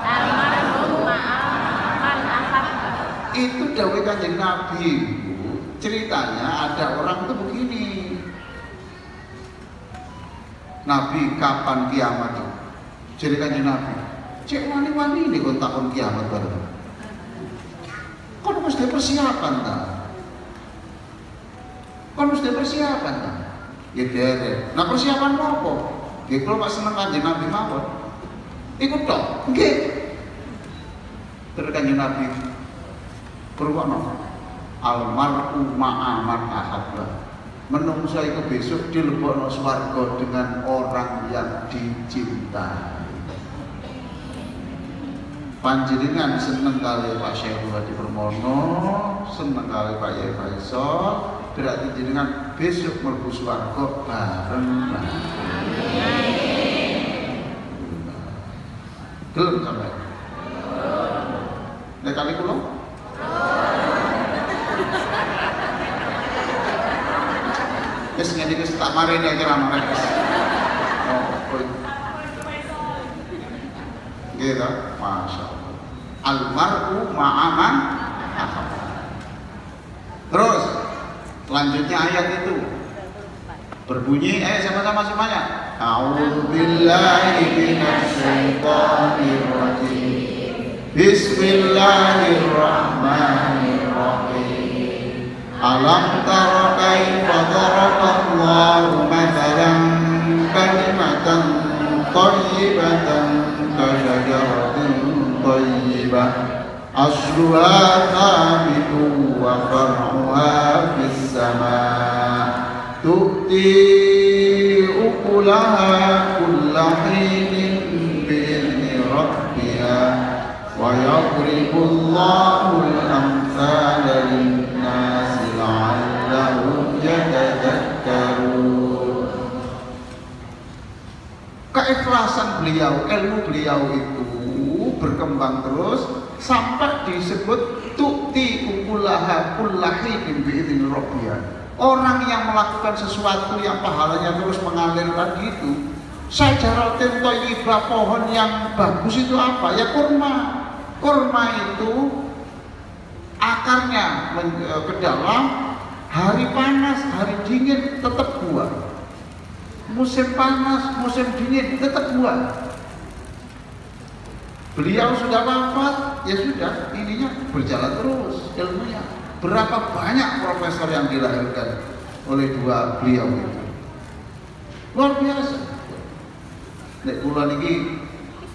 Almarhum ma'a man ahabba. Itu dawuh Kanjeng Nabi, Bu. Ceritanya ada orang itu begini. Nabi, kapan kiamat itu? Jadi Kanjeng Nabi, cek wani-wani ini kon takon kiamat bareng. Kon mesti persiapan ta? Kon mesti persiapan ta? Ya derek. Nah persiapan apa? Ya kalau Pak seneng Kanjeng Nabi mawon. Ikut tok. Nggih. Terus Kanjeng Nabi berwono. Almarhum ma'a man ahabba. Menungso iku besok dilebokno swarga dengan orang yang dicintai. Panjenengan seneng kali Pak Syaiful Hadi Purmono, seneng kali Pak Yai Faisal, berarti jenengan besok mlebu swarga bareng-bareng. Gelem sampeyan? Nek kali kula? Wis ngene iki tak mareni aja ramane. Oh, gitu, masya Allah. Almar'u ma'aman. Terus lanjutnya ayat itu berbunyi, sama-sama semuanya. A'udzubillahi minasyaitonir rajim. Bismillahirrahmanirrahim. Alam tara kaifa daraballahu mathalan kalimatan thayyibatan kasajaratin thayyibah asluha thabitun wa far'uha fis samaa tu'ti ukulaha kulla hinin bi'izni rabbiha wa yadribullahu al-amthala lin-nasi la'allahum yatadhakkarun. Keikhlasan beliau, ilmu beliau itu berkembang terus sampai disebut tu'ti ukulaha kullahinin bi'idzin rabbiha. Orang yang melakukan sesuatu yang pahalanya terus mengalir tadi itu, syajaratin thayyibah, pohon yang bagus itu apa? Ya kurma. Kurma itu akarnya ke dalam, hari panas, hari dingin tetap buah. Musim panas, musim dingin tetap buah. Beliau sudah wafat, ya sudah, ininya berjalan terus ilmunya. Berapa banyak profesor yang dilahirkan oleh dua beliau itu, luar biasa. Nek kula niki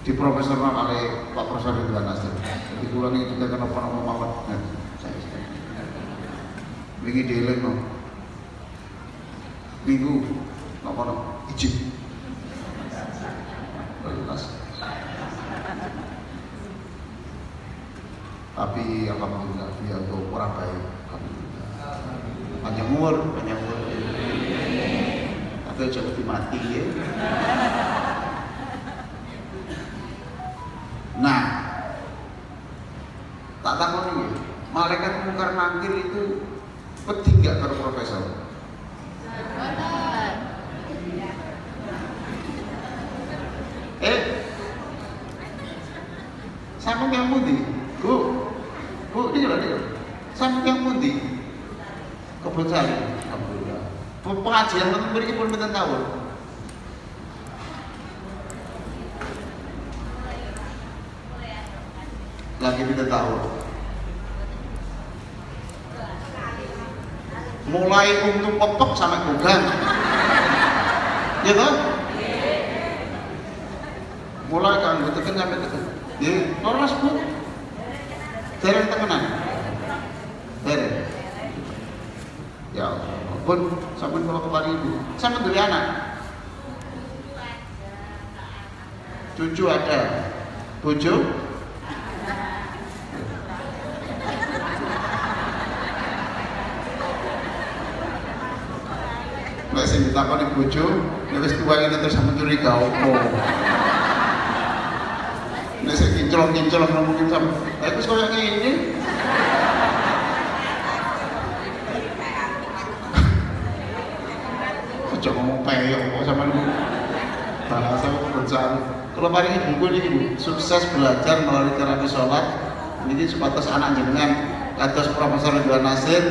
di profesor oleh Pak Profesor Ridwan Nasir. Jadi kula niki juga kena apa-apa mawon. Saya wingi dhewe no. Minggu napa izin. Tapi alhamdulillah dia itu orang baik. Panjang umur. Tapi coba mati ya. Nah, tak takut nih, malaikat mungkar nakir itu penting gak karo profesor? Sama yang pundi? Bu, dia. Sama yang pundi? Kebetulan, alhamdulillah. Pengajian itu beri pun benten tahun. Lagi benten tahun. Mulai untuk pepek sampai bukan. Ya toh? Mulai kan tekan sampai tekan. Ya, terus Bu. Dereng tekenan. Dereng. Ya Allah. Pun sampean kalau kemarin Ibu, sampean duwe anak. Cucu ada. Bojo? Nek sing ditakoni bojo, nek wis tuwa ngene terus sampean curiga opo? Nek sing kinclong-kinclong ngomongin sampean, wis koyo ngene. Aja ngomong peyok kok sampean bahasa besar. Kalau paringi buku ini Bu, sukses belajar melalui terapi sholat. Ini sebatas anak jenengan, kados Profesor Ridwan Nasir,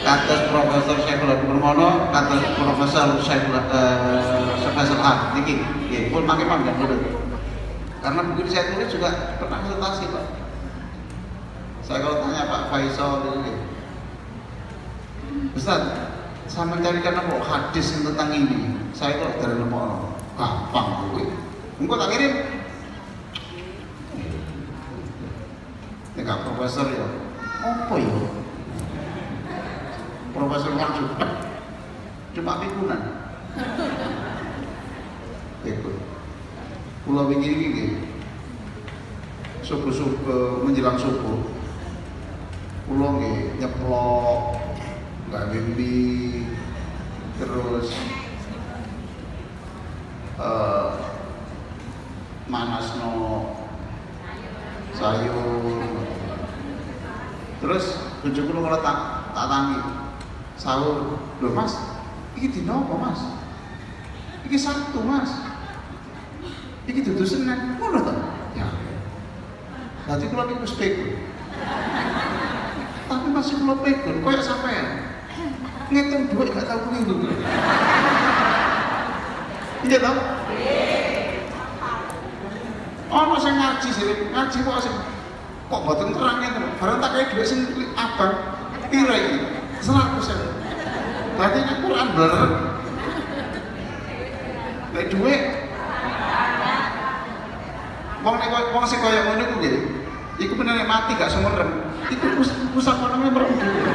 kados Profesor Syekhul Hadi Purmono, kados Profesor Syekhul Hadi. Niki, nggih, pun mangke panjang dulu. Karena buku ini saya tulis juga pernah presentasi Pak. Saya kalau tanya Pak Faisal ini, Ustaz, saya mencarikan apa hadis tentang ini. Saya kok dari nomor gampang gue. Engkau tak kirim. Enggak profesor ya. Apa ya? Profesor langsung cuma pikunan. Ikut. Pulau begini subuh menjelang subuh. Pulau nyeplok, nggak mimpi, terus manasno sayur, terus bojoku ngono tak tangi sahur. Lho Mas, iki dino apa Mas? Iki Sabtu Mas, iki dudu Senin, ngono to? Ya. Nanti kula niku wis pegel. Tapi masih kula pegel, koyo sampean. Ngitung duit gak tau keliru. Iya toh? Ono sing ngaji sih, ngaji kok mboten terang ngene. Barang tak kaya dhuwit sing abang pira iki? 100.000. Berarti nek Quran bener. Nek dhuwit wong sing kaya ngono ku nggih. Iku bener mati gak sumerem. Iku pusat ekonomi merem dhewe.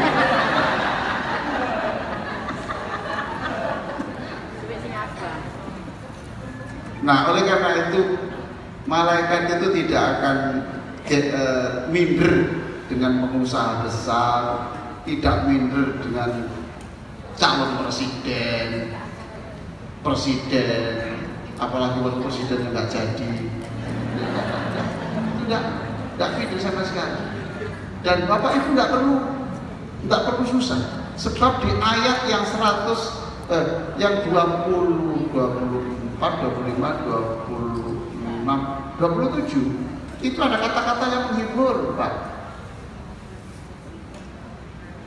Nah, oleh karena itu malaikat itu tidak akan minder dengan pengusaha besar, tidak minder dengan calon presiden, apalagi waktu presiden yang nggak jadi, tidak minder sama sekali. Dan Bapak Ibu nggak perlu susah, sebab di ayat yang 20, 24, 25, 26, 27 itu ada kata-kata yang menghibur, Pak.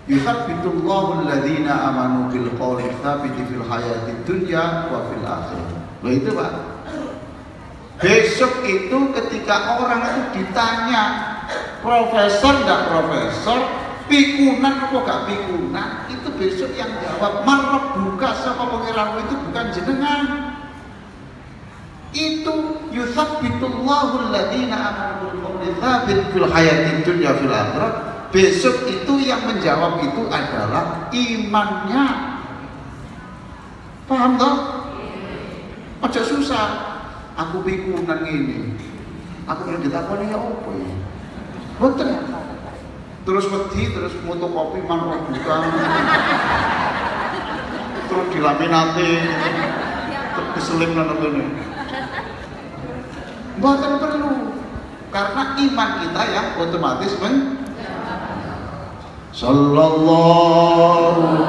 Yuthabbitullahu alladhina amanu bil qawli tsabiti fil hayatid dunya wa fil akhirah. Loh itu, Pak. Besok itu ketika orang itu ditanya profesor enggak profesor, pikunan apa gak pikunan, itu besok yang jawab man rabbuka, sapa pangeranmu itu bukan jenengan. Itu yuthabbitullahu alladhina amanu bil qawli tsabit fil hayatid dunya fil akhirah. Besok itu yang menjawab itu adalah imannya. Paham toh? Aja susah. Aku pikunan ini. Aku pengen ditakoni ya apa ya? Betul. Terus wedi, terus mutu kopi man buka. Terus dilaminati. Terus diselim nang ngene. Bukan perlu, karena iman kita yang otomatis Sallallahu Sallallahu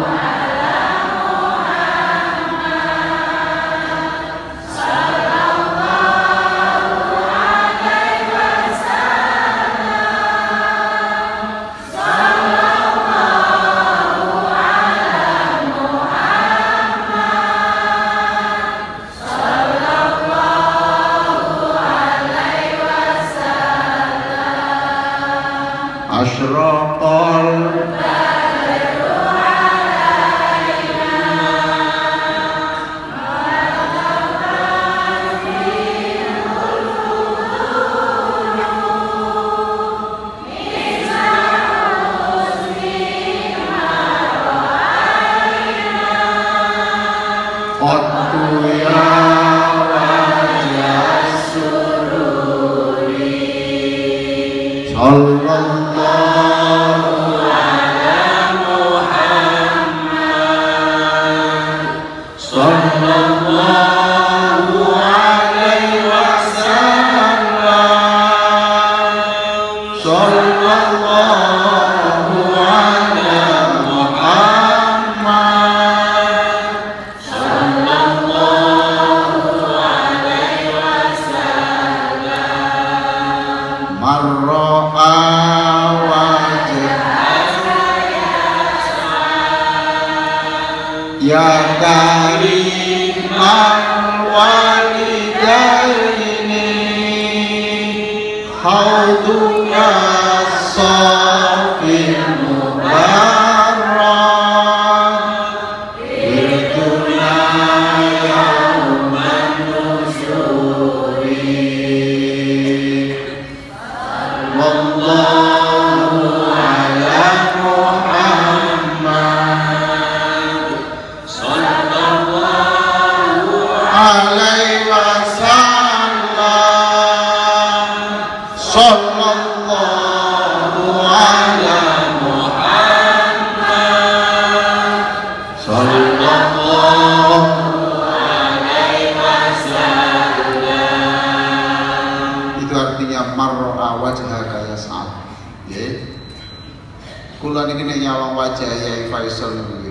Kula niki nek nyawang wajah Yai Faisal niku.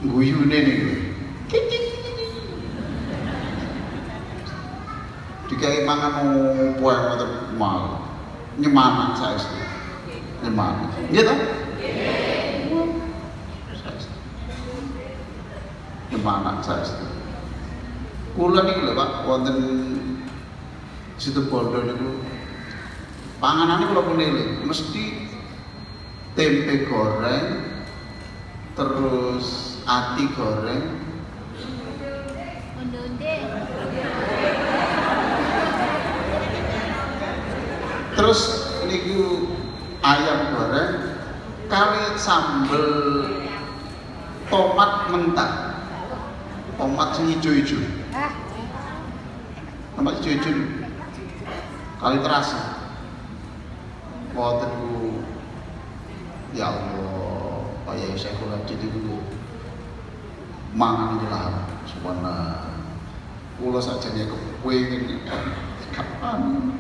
Guyune niku. Dikai mangan opo ae ngoten mal. Nyemangat saestu. Nyemangat. Nggih ta? Nggih. Nyemangat saestu. Kula niki lho Pak wonten Situ Bondo niku panganane kula punele mesti tempe goreng terus ati goreng terus niku ayam goreng kali sambel tomat mentah tomat sing ijo-ijo tomat ijo-ijo kali terasa wonten ku ya Allah kaya saya kula jadi dulu mangan iki lah subhanallah kula sakjane kepengin kapan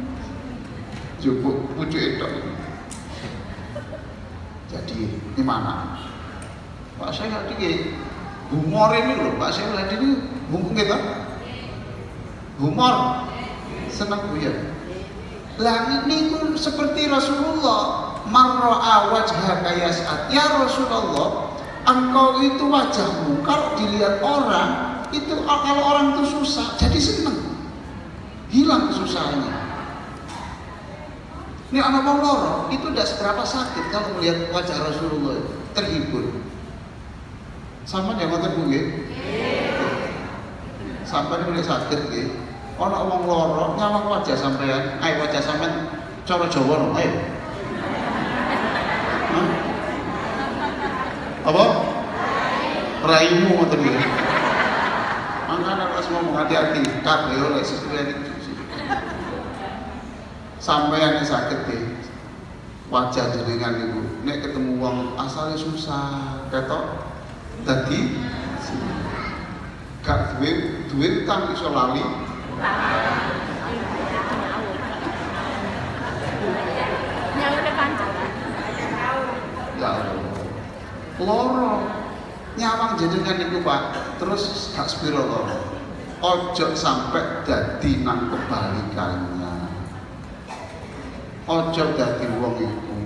cukup pucuk tok jadi ini mana Pak saya ngerti humor ini loh Pak saya tadi ini mumpung kita humor senang bu ya lah ini pun seperti Rasulullah marra'a wajhaka yas'ad ya Rasulullah engkau itu wajahmu kalau dilihat orang itu kalau orang itu susah jadi senang hilang kesusahannya ini anak mau loro itu tidak seberapa sakit kalau melihat wajah Rasulullah terhibur sama yang ngoten Bu nggih sampai mulai sakit nggih ana wong loro nyawang wajah sampean ayo wajah sampean cara Jawa ayo apa raimu ngoten nggih mangkane harus ngomong hati-hati kabeh oleh sesuai sampean sakit nggih wajah jenengan niku nek ketemu wong asale susah ketok dadi gak duwe utang iso lali ya loro nyawang jenengan niku Pak terus gak sepiro loro ojo sampai dadi nang kebalikannya ojo dadi wong iku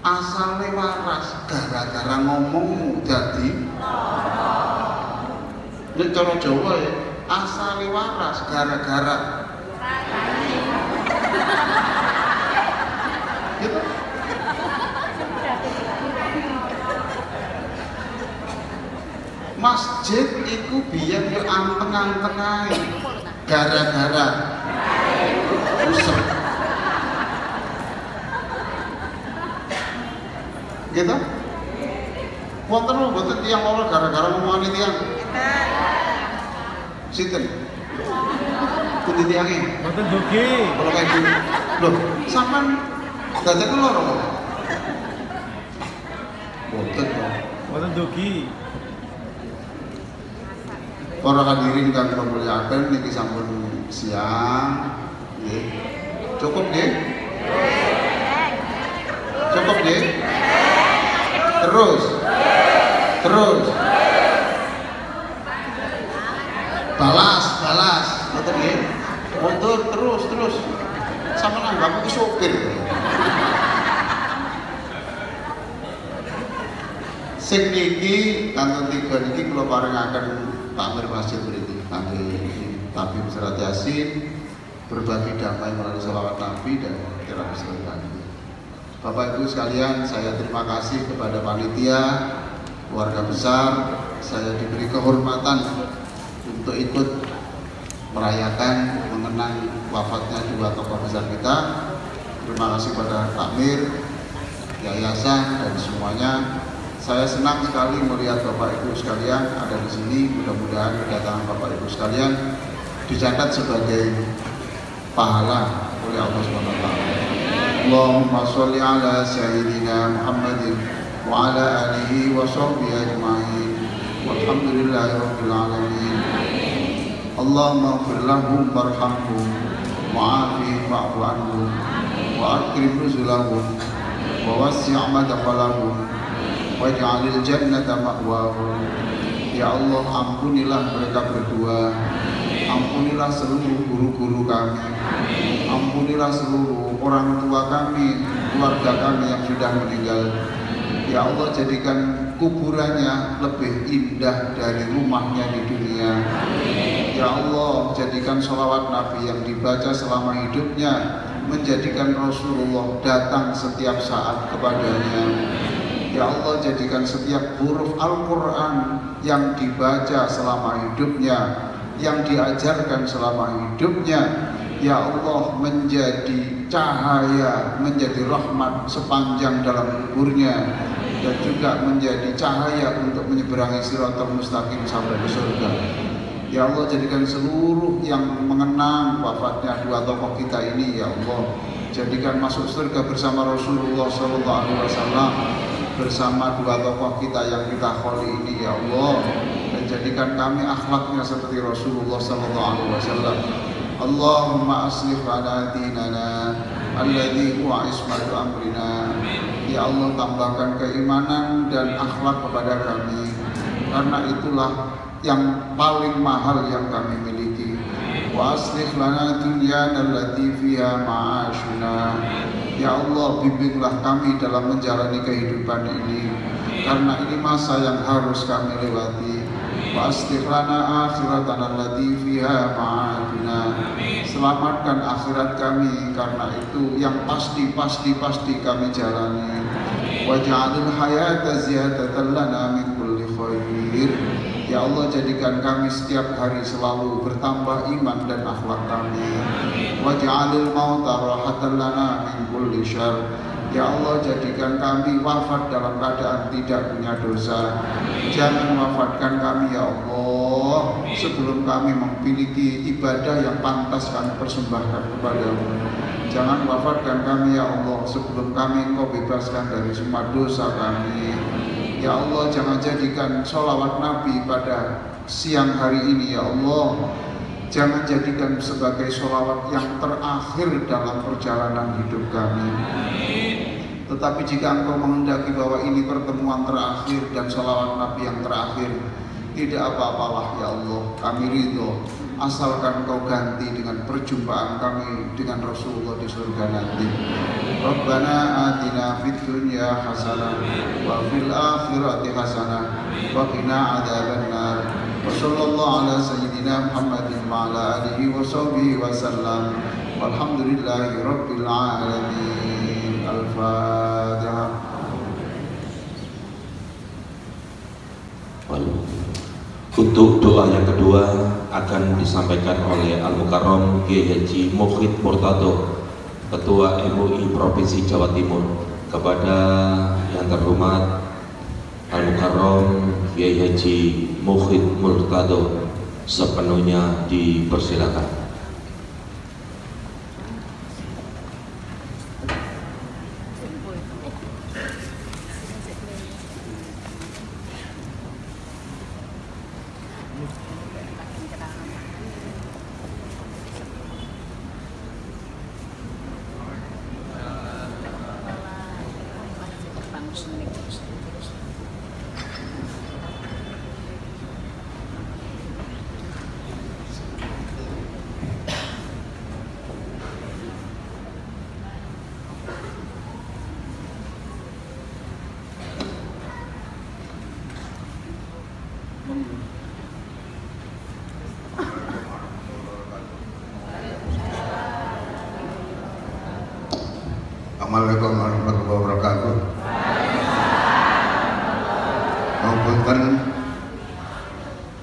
asale waras gara-gara ngomongmu dadi nek cara Jawa ya asale waras gara-gara gitu. Masjid iku biyen yo anteng-anteng ae gara-gara usep gitu wonten mboten tiyang ora gara-gara ngomongane tiyang sinten pundi tiyange Mboten dugi. kalau kayak gitu loh sampean dadek loro kok mboten kok Mboten dugi. para hadirin kang kula mulyakaken niki sampun siang nggih cukup nggih cukup nggih terus balas ngoten nggih mundur terus sampeyan anggap aku sopir sing niki kanggo tiga niki kula paringaken takmir masjid mriki kangge tabib surat Yasin berbagi damai melalui sholawat Nabi dan terapi selatan. Bapak Ibu sekalian, saya terima kasih kepada panitia, keluarga besar, saya diberi kehormatan untuk ikut merayakan mengenang wafatnya dua tokoh besar kita. Terima kasih pada takmir, yayasan dan semuanya. Saya senang sekali melihat Bapak Ibu sekalian ada di sini. Mudah-mudahan kedatangan Bapak Ibu sekalian dicatat sebagai pahala oleh Allah SWT. Allahumma sholli ala sayyidina Muhammadin wa ala alihi wa sahbihi ajma'in. Walhamdulillahi rabbil alamin. Allahumma ighfir lahum warhamhum wa'afihim wa'fu anhum wa akrim nuzulahum ووسع مدخلهم واجعل الجنة مأواهم. Ya Allah, ampunilah mereka berdua, ampunilah seluruh guru-guru kami, ampunilah seluruh orang tua kami, keluarga kami yang sudah meninggal. Ya Allah, jadikan kuburannya lebih indah dari rumahnya di dunia. Ya Allah, jadikan sholawat Nabi yang dibaca selama hidupnya menjadikan Rasulullah datang setiap saat kepadanya. Ya Allah, jadikan setiap huruf Al-Quran yang dibaca selama hidupnya, yang diajarkan selama hidupnya, ya Allah, menjadi cahaya, menjadi rahmat sepanjang dalam kuburnya, dan juga menjadi cahaya untuk menyeberangi Shiratal Mustaqim sampai ke surga. Ya Allah, jadikan seluruh yang mengenang wafatnya dua tokoh kita ini, ya Allah, jadikan masuk surga bersama Rasulullah SAW, bersama dua tokoh kita yang kita kholi ini, ya Allah, dan jadikan kami akhlaknya seperti Rasulullah SAW. Allahumma aslih lana dinana alladhi huwa ismatu amrina. Ya Allah, tambahkan keimanan dan akhlak kepada kami, karena itulah yang paling mahal yang kami miliki. Wa aslih lana dunyana allati fiha ma'ashuna. Ya Allah, bimbinglah kami dalam menjalani kehidupan ini, karena ini masa yang harus kami lewati. Wa aslih lana akhiratana allati fiha ma'aduna. Selamatkan akhirat kami, karena itu yang pasti kami jalani. Waj'alil hayata ziyadatan lana min kulli khair. Ya Allah, jadikan kami setiap hari selalu bertambah iman dan akhlak kami. Waj'alil mauta rahatan lana min kulli syarr. Ya Allah, jadikan kami wafat dalam keadaan tidak punya dosa. Jangan wafatkan kami, ya Allah, sebelum kami memiliki ibadah yang pantas kami persembahkan kepadamu. Jangan wafatkan kami, ya Allah, sebelum kami Engkau bebaskan dari semua dosa kami. Ya Allah, jangan jadikan sholawat Nabi pada siang hari ini, ya Allah, jangan jadikan sebagai sholawat yang terakhir dalam perjalanan hidup kami. Tetapi jika Engkau menghendaki bahwa ini pertemuan terakhir dan sholawat Nabi yang terakhir, tidak apa-apalah, ya Allah, kami ridho, asalkan Engkau ganti dengan perjumpaan kami dengan Rasulullah di surga nanti. Rabbana atina fid dunya hasanah wa fil akhirati hasanah wa qina adzabannar. Wa sallallahu ala sayyidina Muhammadin wa ala alihi wa sahbihi wa sallam. Walhamdulillahi rabbil alamin. Al-Fatihah. Untuk doa yang kedua akan disampaikan oleh Al-Mukarram Kiai Haji Mukhid Murtado, Ketua MUI Provinsi Jawa Timur. Kepada yang terhormat Al-Mukarram Kiai Haji Mukhid Murtado sepenuhnya dipersilakan. Assalamualaikum warahmatullahi wabarakatuh. Ngapunten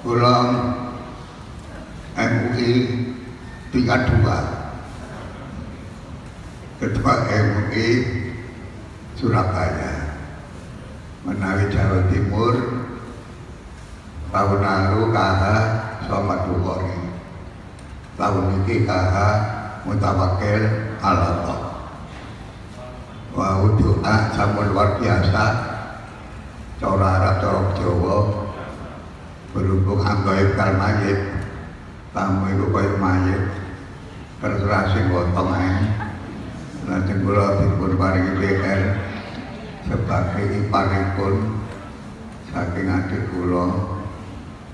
kula MUI tingkat 2, Ketua MUI Surabaya menawi Jawa Timur tahun lalu KH Selamat Bukhari, tahun ini KH Mutawakil Allah. Wau doa sampun luar biasa, cara Arab, cara Jawa, berhubung anggoe kal mayit, tamu iku koyo mayit, terserah sing gotong ae. Lajeng kula dipun paringi PR sebagai iparipun saking adik kula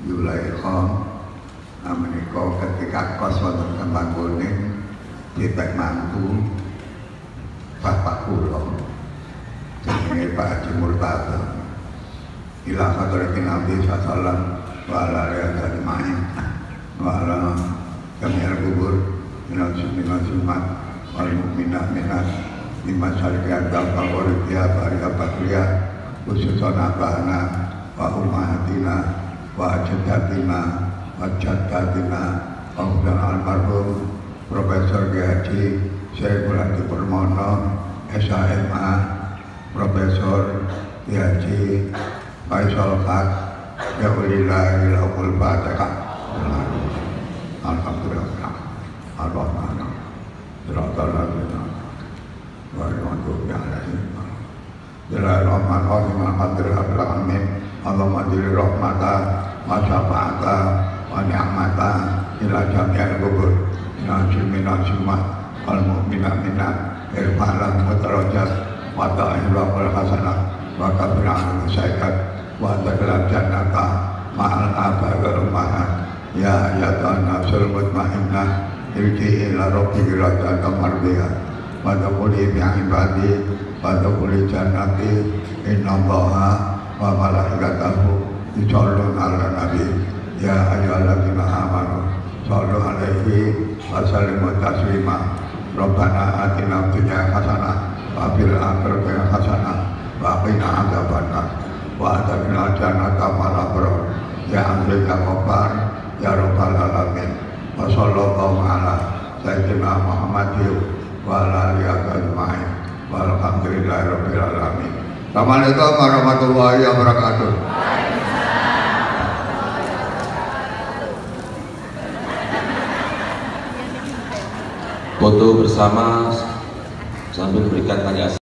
Yulaikha menika ketika kos wonten Kembang Kuning ditek mantu bapak kula jenenge Pak Haji Murtada ila hadratin Nabi sallallahu alaihi wasallam wa ala jami'il kubur minal sunnah wal mu'minat minat lima syarikat dan favoritnya barika bakriya khususan abahna wa ummahatina wa ajdatina wa jaddatina wa udan almarhum Profesor Haji Syekhul Hadi Purmono SHMA Profesor Haji Faisal Haq ya ulillahi lahul fatihah. Alhamdulillah Ar-Rahman Siratal ladzina Bismillahirrahmanirrahim. Bismillahirrahmanirrahim. Alhamdulillahirabbil alamin. Allahumma jil rahmata wa syafa'ata wa ni'mata ila jami'il kubur minal sumat wal mu'minat minat irfalan wa darajat wa ta'ala wal hasanah wa kabiran syaikat wa taqlal jannata ma'al abai wal ummahat ya ayatan nafsul mutmainnah irji ila rabbika radatan mardiyah wa taquli bi'ibadi wa taquli jannati innallaha wa malaikatahu yusholluna 'alan nabi ya ayyuhalladzina amanu shollu 'alaihi wa sallimu taslima rabbana atina fid dunya hasanah wa fil akhirati hasanah wa qina adzabannar wa adkhilna jannata ma'al abrar ya aziz ya ghaffar ya rabbal alamin wa sallallahu ala sayyidina Muhammadin wa ala alihi ajma'in walhamdulillahi rabbil alamin. Assalamualaikum warahmatullahi wabarakatuh. Foto bersama sambil memberikan tanya